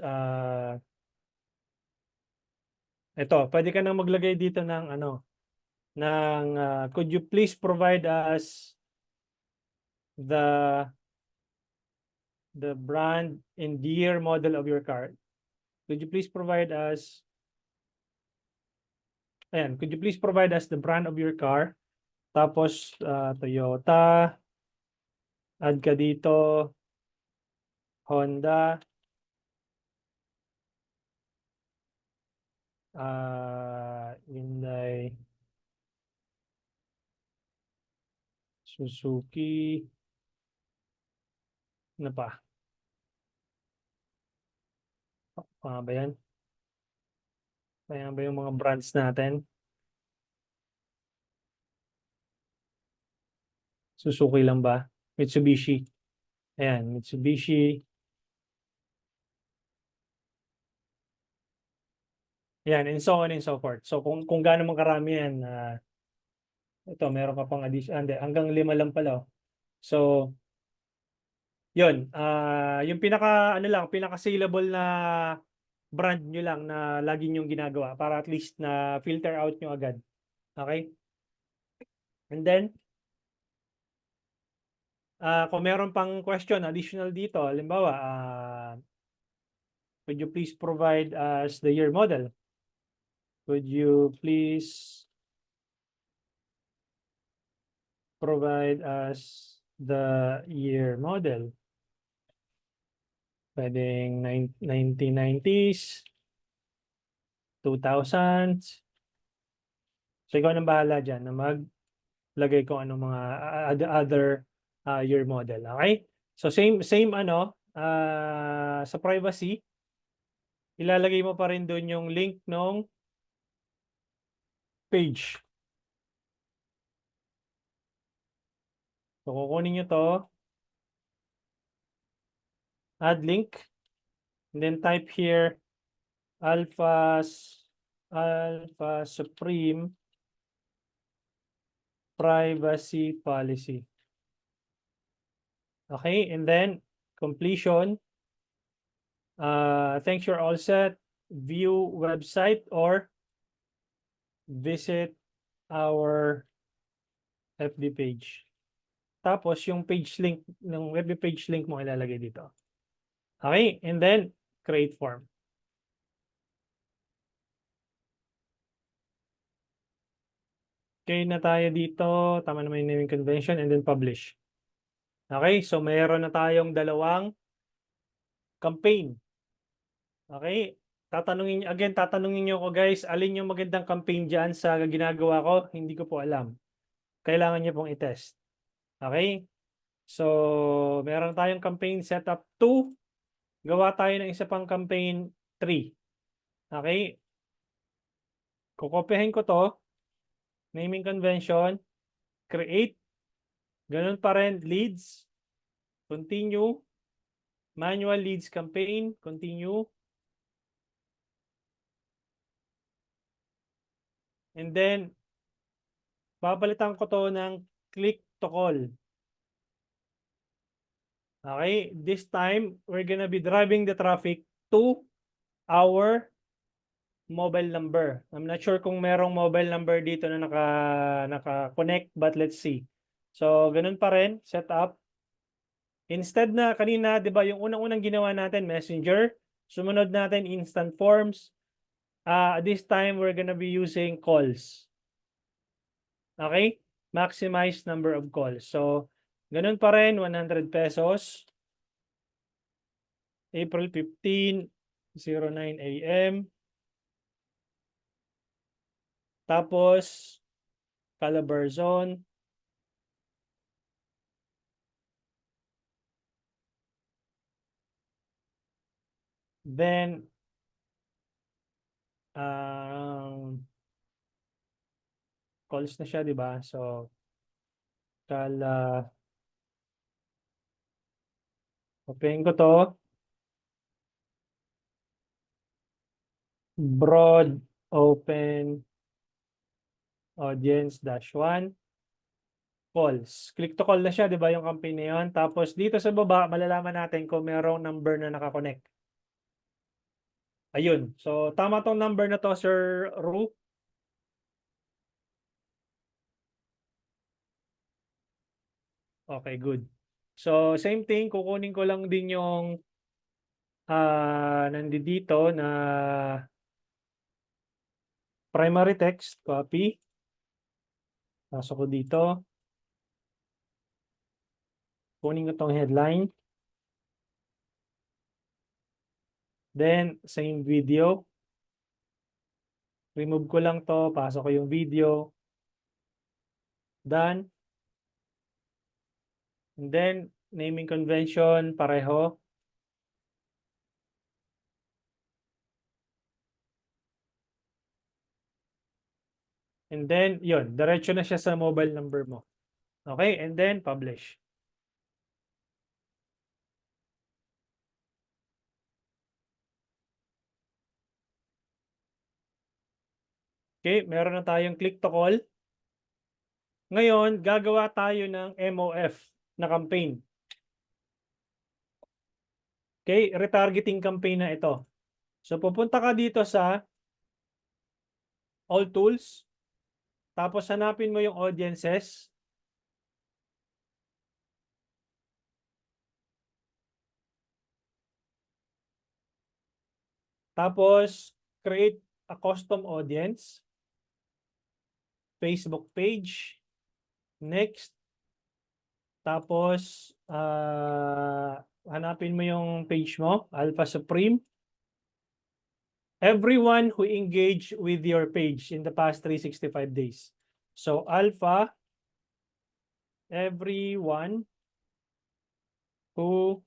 Ito, pwede ka nang maglagay dito ng could you please provide us the brand and year model of your car? Could you please provide us could you please provide us the brand of your car? Tapos Toyota, add ka dito Honda, Hyundai, Suzuki, ano pa? Ba yan? Ayan ba yung mga brands natin? Suzuki lang ba? Mitsubishi. Ayan, Mitsubishi. Ayan, and so on and so forth. So kung gaano man karami yan, ito, meron ka pang addition. Hanggang 5 lang pala. So, yun. Yung pinaka saleable na brand nyo lang na lagi nyong ginagawa para at least na filter out nyo agad. Okay? And then, kung meron pang question additional dito, halimbawa, could you please provide us the year model? Could you please provide us the year model? Pwedeng 1990s, 2000s. So, ikaw nang bahala dyan na maglagay ko ano mga other year model. Okay? So, same sa privacy, ilalagay mo pa rin doon yung link ng page. So, kukunin nyo to, add link, and then type here, Alpha Supreme privacy policy. Okay, and then completion. Thanks, you're all set. View website or visit our FB page. Tapos yung page link ng FB page link mo ilalagay dito. Okay, and then create form. Okay na tayo dito, tama naman yung naming convention, and then publish. Okay, so mayroon na tayong dalawang campaign. Okay, tatanungin niyo ako guys, alin yung magandang campaign dyan sa ginagawa ko? Hindi ko po alam. Kailangan niyo pong i-test. Okay, so meron tayong campaign setup 2. Gawa tayo ng isa pang campaign 3. Okay, kukopyahin ko to, naming convention, create, ganun pa rin, leads, continue, manual leads campaign, continue, and then babalitan ko to ng click to call. Okay, this time we're gonna be driving the traffic to our mobile number. I'm not sure kung merong mobile number dito na naka-connect, but let's see. So, ganun pa rin, set up. Instead na kanina, 'di ba, yung unang-unang ginawa natin Messenger, sumunod natin instant forms. This time we're gonna be using calls. Okay? Maximize number of calls. So, ganun pa rin, 100 pesos. April 15, 09 AM. Tapos, Calabarzon. Then, calls na siya, di ba? So, open ko to. Broad open audience -1. Calls. Click to call na siya, di ba, yung campaign na yun? Tapos, dito sa baba, malalaman natin kung merong number na nakakonect. Ayun. So, tama tong number na to, Sir Ru. Okay, good. So, same thing, kukunin ko lang din yung nandito na primary text, copy. Pasok ko dito. Kunin ko tong headline. Then, same video. Remove ko lang to, pasok ko yung video. Done. And then, naming convention, pareho. And then, yun, diretso na siya sa mobile number mo. Okay, and then publish. Okay, meron na tayong click to call. Ngayon, gagawa tayo ng MOF na campaign. Okay, retargeting campaign na ito. So, pupunta ka dito sa All Tools. Tapos, hanapin mo yung audiences. Tapos, create a custom audience. Facebook page. Next. Tapos, hanapin mo yung page mo, Alpha Supreme. Everyone who engaged with your page in the past 365 days. So, Alpha, everyone who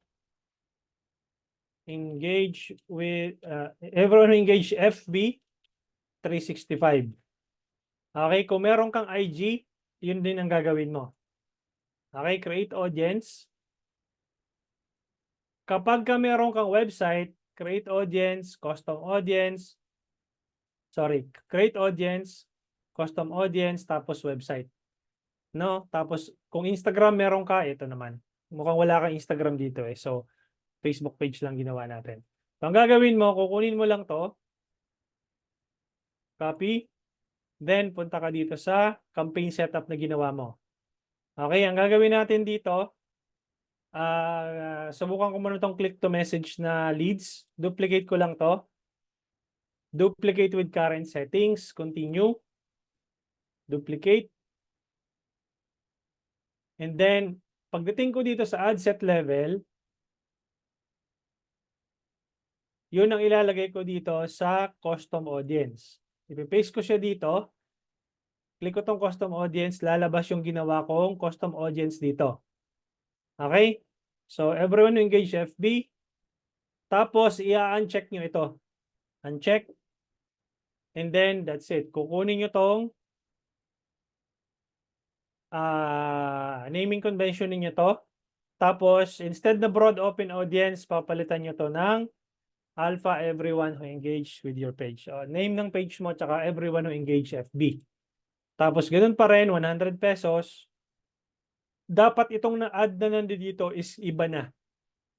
engage with, everyone who engage FB 365. Okay, kung meron kang IG, yun din ang gagawin mo. Okay, create audience. Kapag ka meron kang website, create audience, custom audience, create audience, custom audience, tapos website. No? Tapos, kung Instagram meron ka, ito naman. Mukhang wala kang Instagram dito eh. So, Facebook page lang ginawa natin. So, ang gagawin mo, kukunin mo lang to. Copy. Then, punta ka dito sa campaign setup na ginawa mo. Okay, ang gagawin natin dito, subukan ko muna itong click to message na leads. Duplicate ko lang to. Duplicate with current settings. Continue. Duplicate. And then, pagdating ko dito sa ad set level, yun ang ilalagay ko dito sa custom audience. Ipipaste ko siya dito. Click ko tong custom audience, lalabas yung ginawa kong custom audience dito. Okay? So, everyone who engage FB. Tapos, i-uncheck nyo ito. Uncheck. And then, that's it. Kukunin nyo tong naming convention ninyo to. Tapos, instead na broad open audience, papalitan nyo to ng alpha everyone who engage with your page. Name ng page mo, tsaka everyone who engage FB. Tapos, ganun pa rin, 100 pesos. Dapat itong na-add na nandito is iba na.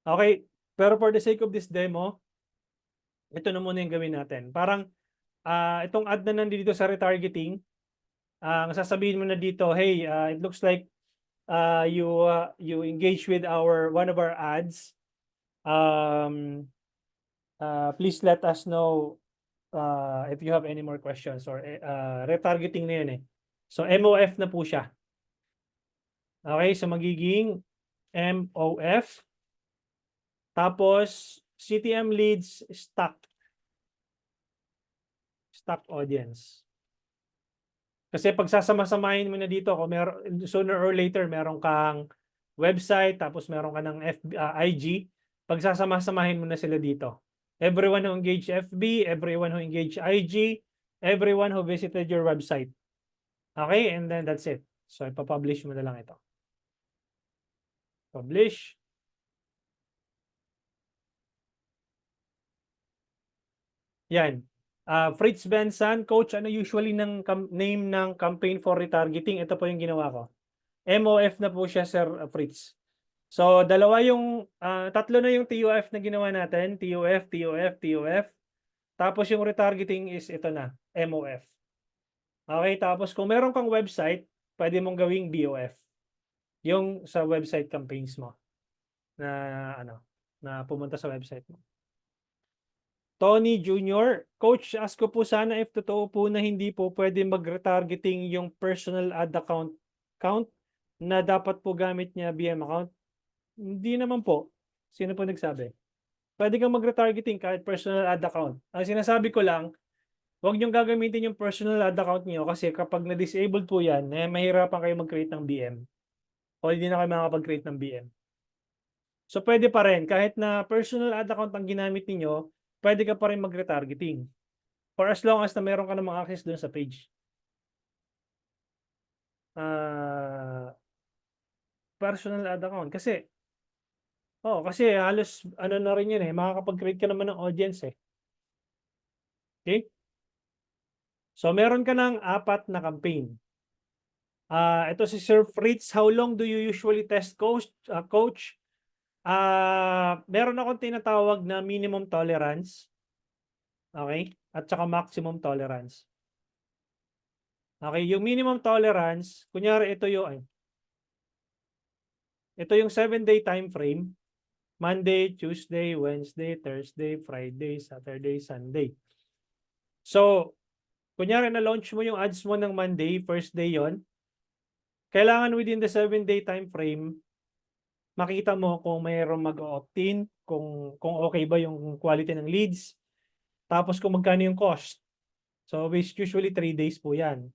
Okay? Pero for the sake of this demo, ito na muna yung gawin natin. Parang, itong add na nandito sa retargeting, ang sasabihin mo na dito, hey, it looks like you engage with one of our ads. Please let us know if you have any more questions, or retargeting na yun eh. So MOF na po siya. Okay, so magiging MOF. Tapos CTM leads stock audience. Kasi pag sasama-samahin mo na dito, kung sooner or later meron kang website, tapos meron ka ng IG, pag sasama-samahin mo na sila dito. Everyone who engage FB, everyone who engage IG, everyone who visited your website. Okay, and then that's it. So ipapublish mo na lang ito. Publish. Yan. Fritz Benson, coach, ano usually ng name ng campaign for retargeting? Ito po yung ginawa ko. MOF na po siya, Sir Fritz. So, tatlo na yung TOF na ginawa natin. TOF, TOF, TOF. Tapos yung retargeting is ito na, MOF. Okay, tapos kung meron kang website, pwede mong gawing BOF. Yung sa website campaigns mo na pumunta sa website mo. Tony Jr., Coach, ask ko po sana if totoo po na hindi po pwede mag-retargeting yung personal ad account count na dapat po gamit niya BM account. Hindi naman po. Sino po nagsabi? Pwede kang mag-retargeting kahit personal ad account. Ang sinasabi ko lang, huwag niyong gagamitin yung personal ad account niyo kasi kapag na-disabled po yan, mahirapan kayo mag-create ng BM. O hindi na kayo makakapag-create ng BM. So pwede pa rin, kahit na personal ad account ang ginamit niyo, pwede ka pa rin mag-retargeting. For as long as na meron ka namang access doon sa page. Personal ad account. Kasi halos ano na rin yun eh, makakapag-create ka naman ng audience eh. Okay? So meron ka ng 4 na campaign. Ito si Sir Fritz, how long do you usually test, coach? Meron akong tinatawag na minimum tolerance. Okay? At saka maximum tolerance. Okay, yung minimum tolerance, kunyari ito yung 7-day time frame. Monday, Tuesday, Wednesday, Thursday, Friday, Saturday, Sunday. So, kunyari na-launch mo yung ads mo ng Monday, first day yon. Kailangan within the 7-day time frame, makita mo kung mayroong mag-opt-in, kung okay ba yung quality ng leads, tapos kung magkano yung cost. So, usually 3 days po yan.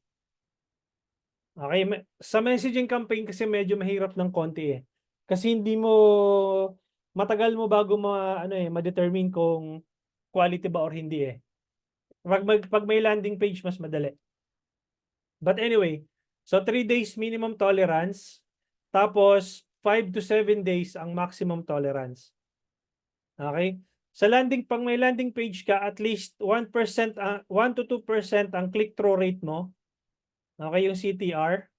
Okay, sa messaging campaign kasi medyo mahirap ng konti eh. Kasi hindi mo matagal mo bago ma-determine kung quality ba or hindi eh. Pag may landing page, mas madali. But anyway, so 3 days minimum tolerance, tapos 5 to 7 days ang maximum tolerance. Okay? Pag may landing page ka, at least 1% 1 to 2% ang click-through rate mo. Okay, yung CTR.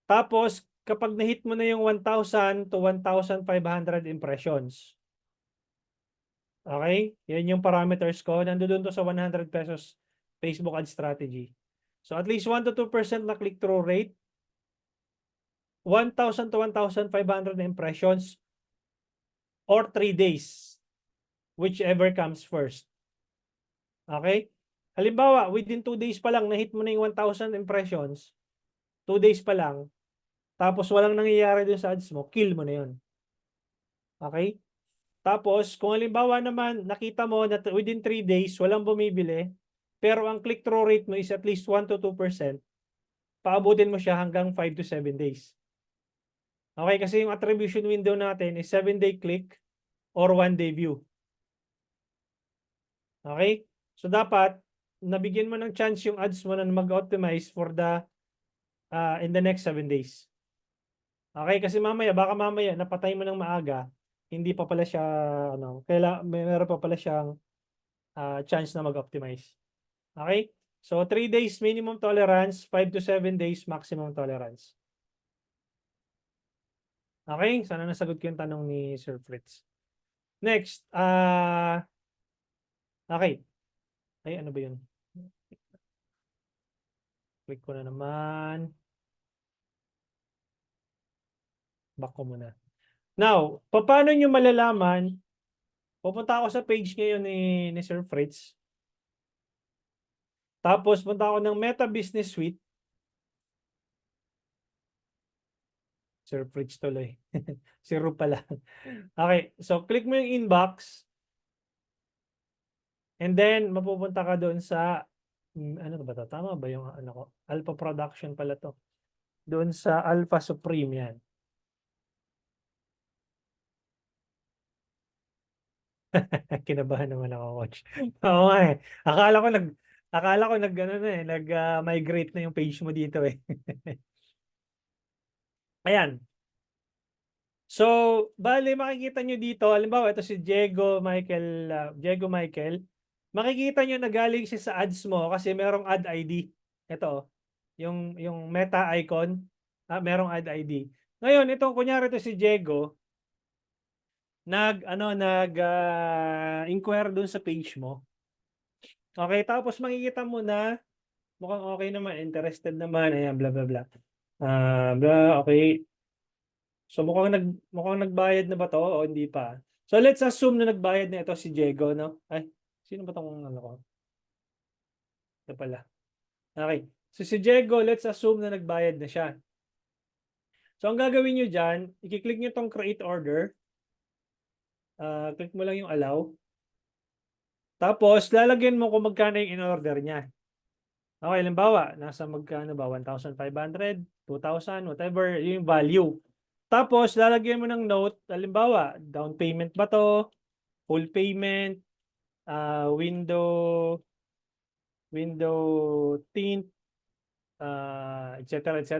Tapos, kapag na-hit mo na yung 1,000 to 1,500 impressions. Okay? Yan yung parameters ko. Nandoon to sa 100 pesos Facebook ad strategy. So at least 1 to 2% na click-through rate, 1,000 to 1,500 na impressions, or 3 days, whichever comes first. Okay? Halimbawa, within 2 days pa lang, na-hit mo na yung 1,000 impressions, 2 days pa lang, tapos walang nangyayari dun sa ads mo, kill mo na yun. Okay? Tapos, kung halimbawa naman, nakita mo na within 3 days, walang bumibili, pero ang click-through rate mo is at least 1 to 2%, paabutin mo siya hanggang 5 to 7 days. Okay? Kasi yung attribution window natin is 7-day click or 1-day view. Okay? So, dapat, nabigyan mo ng chance yung ads mo na mag-optimize for in the next 7 days. Okay? Kasi baka mamaya, napatay mo ng maaga, hindi pa pala siya, meron pa pala siyang chance na mag-optimize. Okay? So, 3 days minimum tolerance, 5 to 7 days maximum tolerance. Okay? Sana nasagot ko yung tanong ni Sir Fritz. Next, okay. Ay, ano ba yun? Click ko na naman. Back ko muna. Now, paano nyo malalaman? Pupunta ako sa page ngayon ni Sir Fritz. Tapos, punta ako ng Meta Business Suite. Sir Fritz tuloy. Si Ru pala. Okay, so click mo yung inbox. And then, mapupunta ka doon sa, ano ba ito? Tama ba yung ano ko? Alpha Production pala to. Doon sa Alpha Supreme yan. Kinabahan naman ako, coach. Oo nga eh. Akala ko ano na eh, migrate na yung page mo dito eh. Ayan. So, bale makikita nyo dito, halimbawa ito si Diego Michael. Makikita nyo na galing siya sa ads mo kasi merong ad ID. Ito, yung meta icon, merong ad ID. Ngayon, itong kunyari ito si Diego, inquire dun sa page mo. Okay, tapos makikita mo na mukhang okay naman, interested naman, ayan, bla bla bla. Okay. So mukhang nagbayad na ba to o hindi pa? So let's assume na nagbayad na ito si Diego, no? Ay, sino ba tong ano ko? Ito pala. Okay. So si Diego, let's assume na nagbayad na siya. So ang gagawin nyo dyan, i-click nyo tong create order. Click mo lang yung allow. Tapos, lalagyan mo kung magkano yung in-order niya. Okay, halimbawa, nasa magkano ba? 1,500, 2,000, whatever, yung value. Tapos, lalagyan mo ng note, halimbawa, down payment ba to? Full payment, window tint, etc. etc.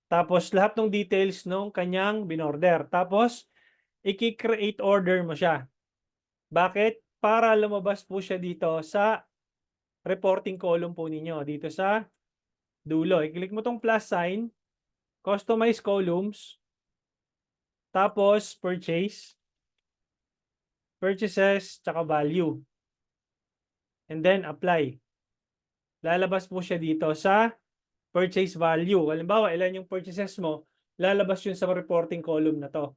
Tapos, lahat ng details nung kanyang binorder. Tapos, i-create order mo siya. Bakit? Para lumabas po siya dito sa reporting column po ninyo. Dito sa dulo. I-click mo tong plus sign, customize columns, tapos purchases, tsaka value. And then apply. Lalabas po siya dito sa purchase value. Halimbawa, ilan yung purchases mo, lalabas yun sa reporting column na to.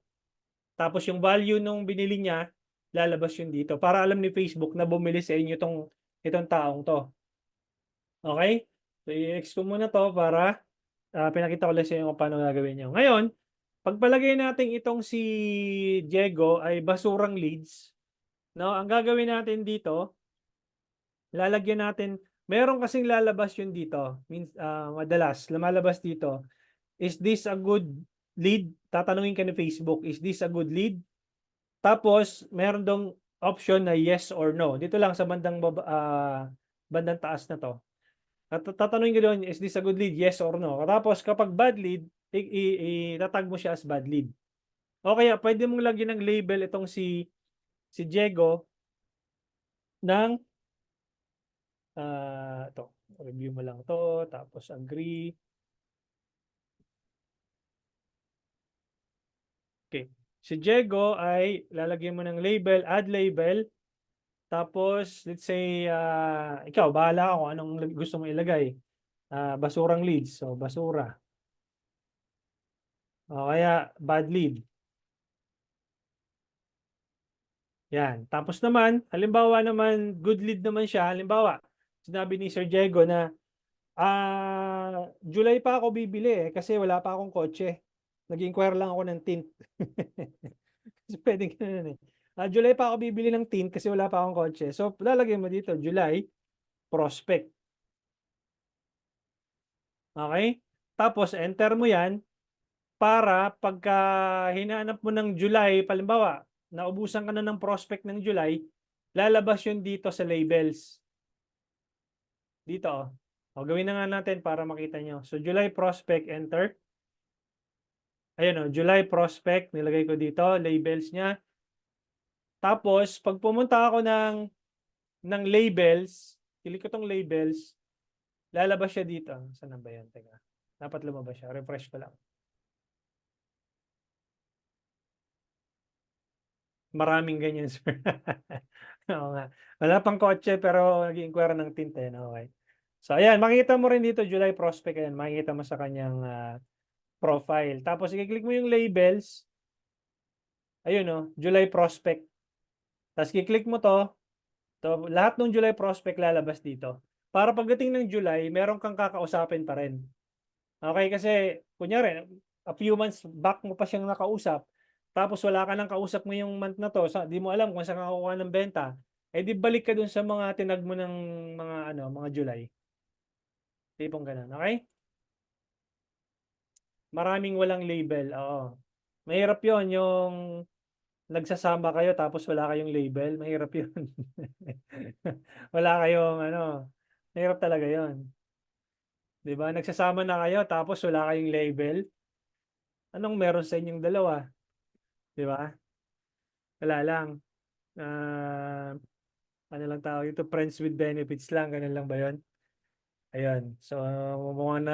Tapos yung value nung binili niya, lalabas yun dito. Para alam ni Facebook na bumili sa inyo itong taong to. Okay? So, i-ex ko muna to para pinakita ko lang sa inyo kung paano gagawin nyo. Ngayon, pagpalagay natin itong si Diego ay basurang leads. No? Ang gagawin natin dito, lalagyan natin, meron kasing lalabas yun dito. Madalas, lumalabas dito. Is this a good lead? Tatanungin ka ni Facebook, is this a good lead? Tapos, meron dong option na yes or no. Dito lang sa bandang taas na to. At tatanungin ko doon, is this a good lead? Yes or no? Tapos, kapag bad lead, itatag mo siya as bad lead. O kaya, pwede mong lagyan ng label itong si Diego ng ito, review mo lang to, tapos agree. Okay. Si Diego ay lalagyan mo ng label, add label. Tapos, let's say, ikaw, bahala ka kung anong gusto mong ilagay. Basurang leads. So, basura. O kaya, bad lead. Yan. Tapos naman, halimbawa naman, good lead naman siya. Halimbawa, sinabi ni Sir Diego na, July pa ako bibili kasi wala pa akong kotse. Nag-inquire lang ako ng tint. So, pwedeng ganun eh. July pa ako bibili ng tint kasi wala pa akong kotse. So, lalagay mo dito, July, prospect. Okay? Tapos, enter mo yan para pagka hinahanap mo ng July, palimbawa, naubusan ka na ng prospect ng July, lalabas yun dito sa labels. Dito, oh. O, gawin na nga natin para makita nyo. So, July prospect, enter. Ayan, oh, July prospect, nilagay ko dito, labels niya. Tapos, pag pumunta ako ng labels, click ko tong labels, lalabas siya dito. Saan na ba yan? Teka. Dapat lumabas siya. Refresh ko lang. Maraming ganyan, sir. Oo nga. Wala pang kotse pero nag-inquire ng tint eh. Okay. So, ayan. Makikita mo rin dito, July prospect. Ayan. Makikita mo sa kanyang profile. Tapos, i-click mo yung labels. Ayun, oh, July prospect. Tapos, i-click mo to. Lahat ng July prospect lalabas dito. Para pagdating ng July, meron kang kakausapin pa rin. Okay, kasi kunyari, a few months back mo pa siyang nakausap, tapos wala ka nang kausap ngayong month na to, di mo alam kung saan ka kukuha ng benta, di balik ka dun sa mga tinag mo ng mga July. Tipong ganun, okay? Maraming walang label, oo. Mahirap yon yung nagsasama kayo tapos wala kayong label, mahirap yun. Wala kayong mahirap talaga yon. 'Di ba? Nagsasama na kayo tapos wala kayong label. Anong meron sa inyong dalawa? 'Di ba? Wala lang. Ah, ano lang tawag ito? Friends with benefits lang. Ganun lang ba yun? Ayun. So, mukhang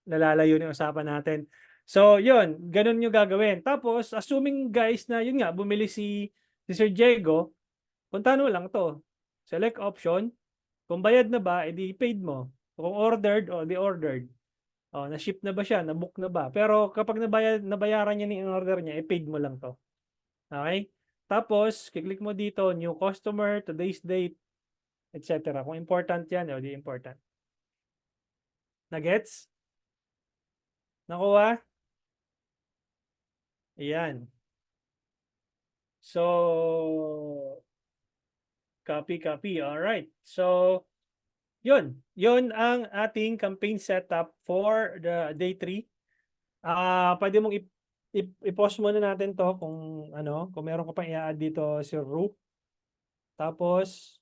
nalalayo na yung usapan natin. So, yun. Ganun yung gagawin. Tapos, assuming guys na, yun nga, bumili si Sir Diego, puntahan mo lang to. Select option. Kung bayad na ba, edi paid mo. Kung ordered, o di ordered. O, na-ship na ba siya? Na-book na ba? Pero kapag nabayaran niya ni in-order niya, i-paid mo lang to. Okay? Tapos, kiklik mo dito, new customer, today's date, etc. Kung important yan, o di important. Nagets? Nakuha? Ayan. So, copy. Alright. So, yun. Yun ang ating campaign setup for the day 3. Pwede mong i-pause muna natin to kung meron ka pang i-add dito si Ru. Tapos,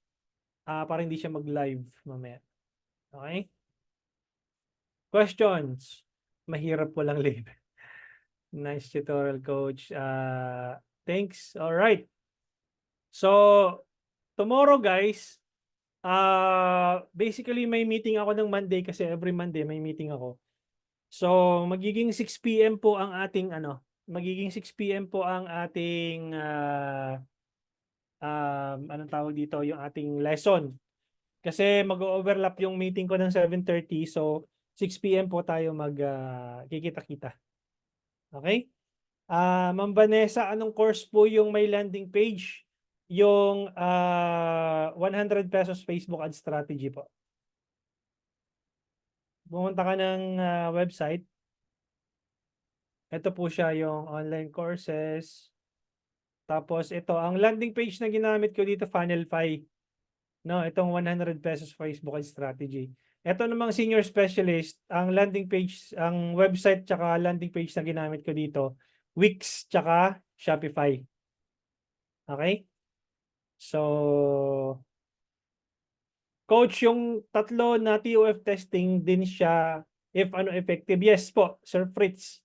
para hindi siya mag-live mamaya. Okay? Questions? Mahirap walang label. Nice tutorial, coach. Thanks. All right. So, tomorrow, guys, basically may meeting ako ng Monday kasi every Monday may meeting ako. So, magiging 6 PM po ang ating magiging 6 PM po ang ating anong tawag dito, yung ating lesson. Kasi mag-overlap yung meeting ko ng 7:30, so 6 PM po tayo kikita-kita. Okay? Ma'am Vanessa, anong course po yung may landing page? Yung 100 pesos Facebook ad strategy po. Pumunta ka ng website. Ito po siya yung online courses. Tapos ito, ang landing page na ginamit ko dito, Funnelfy. No, itong 100 pesos Facebook ad strategy. Ito namang senior specialist, ang landing page, ang website tsaka landing page na ginamit ko dito, Wix tsaka Shopify. Okay? So, coach, yung tatlo na TOF testing din siya if effective. Yes po, Sir Fritz.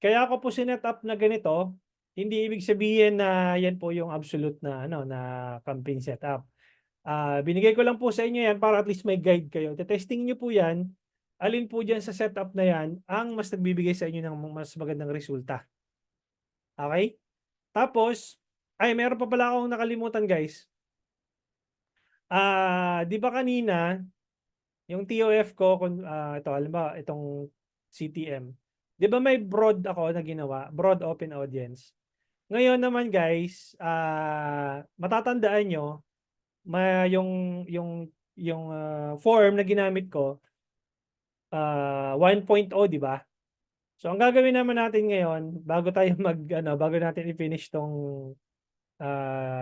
Kaya ako po sinet up na ganito, hindi ibig sabihin na yan po yung absolute na campaign setup. Binigay ko lang po sa inyo yan para at least may guide kayo. Testing niyo po yan. Alin po dyan sa setup na yan ang mas nagbibigay sa inyo ng mas magandang resulta. Okay? Tapos, Ay, meron pa pala akong nakalimutan, guys. 'Di ba kanina, yung TOF ko, ito, halimbawa, itong CTM. 'Di ba may broad ako na ginawa, broad open audience. Ngayon naman, guys, matatandaan nyo, yung form na ginamit ko, 1.0, di ba? So, ang gagawin naman natin ngayon, bago tayo bago natin i-finish tong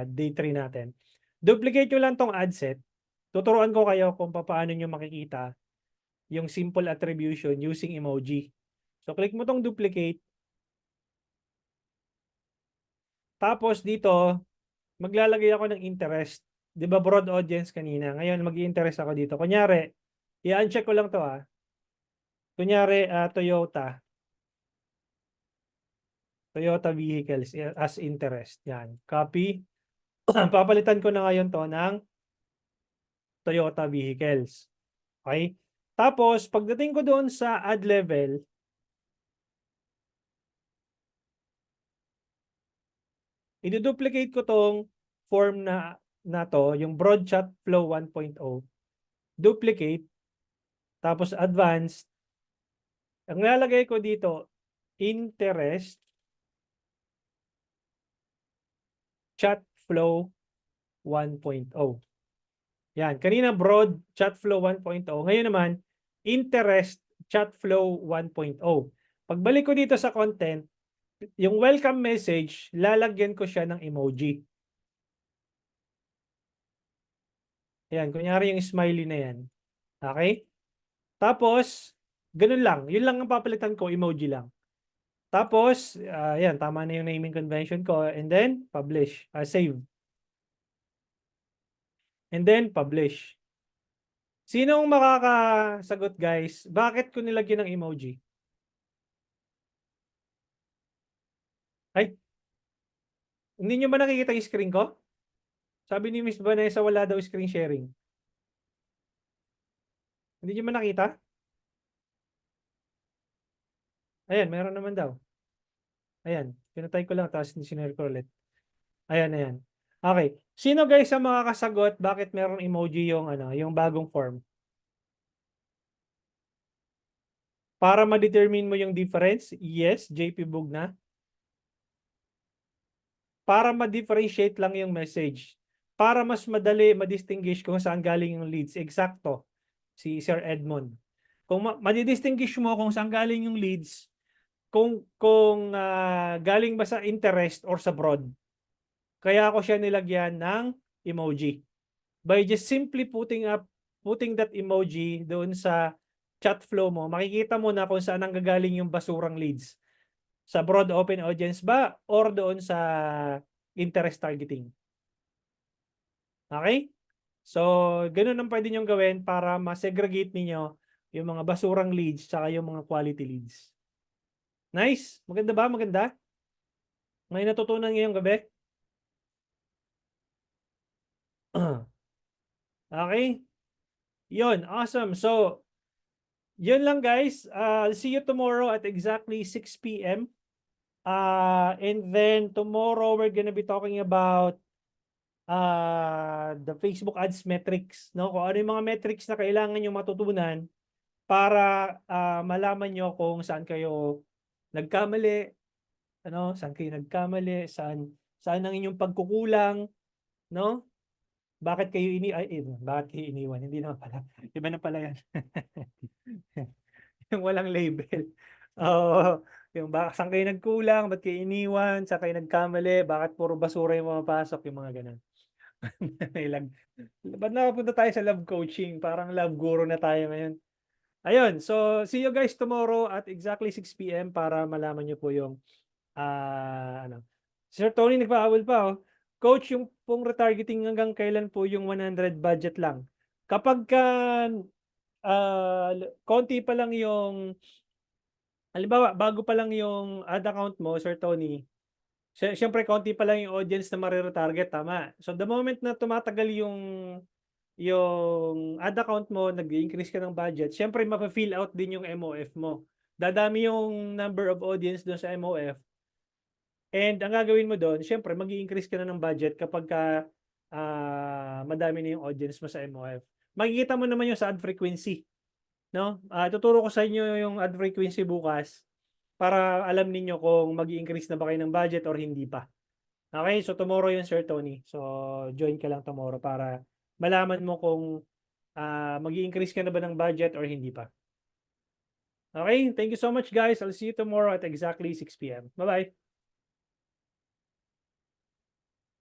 day 3 natin, duplicate nyo lang tong ad set. Tuturuan ko kayo kung paano nyo makikita yung simple attribution using emoji. So, click mo tong duplicate. Tapos dito, maglalagay ako ng interest. Di ba broad audience kanina? Ngayon, mag-interest ako dito. Kunyari, i-uncheck ko lang to ah. Kunyari, Toyota. Toyota vehicles as interest. Yan. Copy. Papalitan ko na ngayon to ng Toyota vehicles. Okay? Tapos, pagdating ko doon sa ad level, i-duplicate ko tong form na to, yung broad chat flow 1.0. Duplicate. Tapos advanced. Ang lalagay ko dito, interest chat flow 1.0. Yan. Kanina broad chat flow 1.0. Ngayon naman, interest chat flow 1.0. Pagbalik ko dito sa content, yung welcome message, lalagyan ko siya ng emoji. Yan. Kunyari yung smiley na yan. Okay? Tapos, ganun lang. Yun lang ang papalitan ko, emoji lang. Tapos, yan. Tama na yung naming convention ko. And then, publish. Save. And then, publish. Sinong makakasagot, guys? Bakit ko nilagyan ng emoji? Ay, hindi nyo ba nakikita yung screen ko? Sabi ni Miss Vanessa, wala daw screen sharing. Hindi nyo ba nakita? Ayan, meron naman daw. Ayan, pinatay ko lang, tapos sinare ko ulit. Ayan, ayan. Okay. Sino guys ang makakasagot bakit meron emoji yung, yung bagong form? Para ma-determine mo yung difference? Yes, JP Bugna. Para ma-differentiate lang yung message. Para mas madali ma-distinguish kung saan galing yung leads. Eksakto. Si Sir Edmond. Kung ma-distinguish mo kung saan galing yung leads, kung galing ba sa interest or sa broad. Kaya ako siya nilagyan ng emoji. By just simply putting that emoji doon sa chat flow mo, makikita mo na kung saan ang gagaling yung basurang leads. Sa broad open audience ba or doon sa interest targeting. Okay? So, ganun ang pwede nyo gawin para ma-segregate ninyo yung mga basurang leads tsaka yung mga quality leads. Nice? Maganda ba? Maganda? May natutunan ngayong gabi? Okay? Yun, awesome. So, yun lang guys. I'll see you tomorrow at exactly 6 p.m. And then tomorrow we're gonna be talking about the Facebook ads metrics, no? Kung ano yung mga metrics na kailangan nyo matutunan para malaman nyo kung saan kayo nagkamali, saan kayo nagkamali, saan ang inyong pagkukulang, no? Bakit kayo bakit kayo iniwan? Hindi naman pala. Iba na pala yan. Yung walang label. Oo. Yung saan kayo nagkulang, ba't kayo iniwan, saan kayo nagkamali, bakit puro basura yung mapapasok, yung mga ganun. Ba't nakapunta tayo sa love coaching? Parang love guru na tayo ngayon. Ayun, so see you guys tomorrow at exactly 6 p.m. para malaman nyo po yung Sir Tony nagpaawal pa oh. Coach, yung pong retargeting hanggang kailan po yung 100 budget lang? Kapag konti pa lang yung halimbawa, bago pa lang yung ad account mo, Sir Tony, siyempre konti pa lang yung audience na mariretarget, tama? So the moment na tumatagal yung ad account mo, nag-increase ka ng budget, siyempre mapa-fill out din yung MOF mo. Dadami yung number of audience doon sa MOF. And ang gagawin mo do'n, siyempre mag-i-increase ka na ng budget kapagka, madami na yung audience mo sa MOF. Makikita mo naman yung sa ad frequency, 'no? Ituturo ko sa inyo yung ad frequency bukas para alam ninyo kung mag-i-increase na ba kayo ng budget or hindi pa. Okay, so tomorrow yun, Sir Tony. So, join ka lang tomorrow para malaman mo kung, mag-i-increase ka na ba ng budget or hindi pa. Okay, thank you so much guys. I'll see you tomorrow at exactly 6 PM. Bye-bye.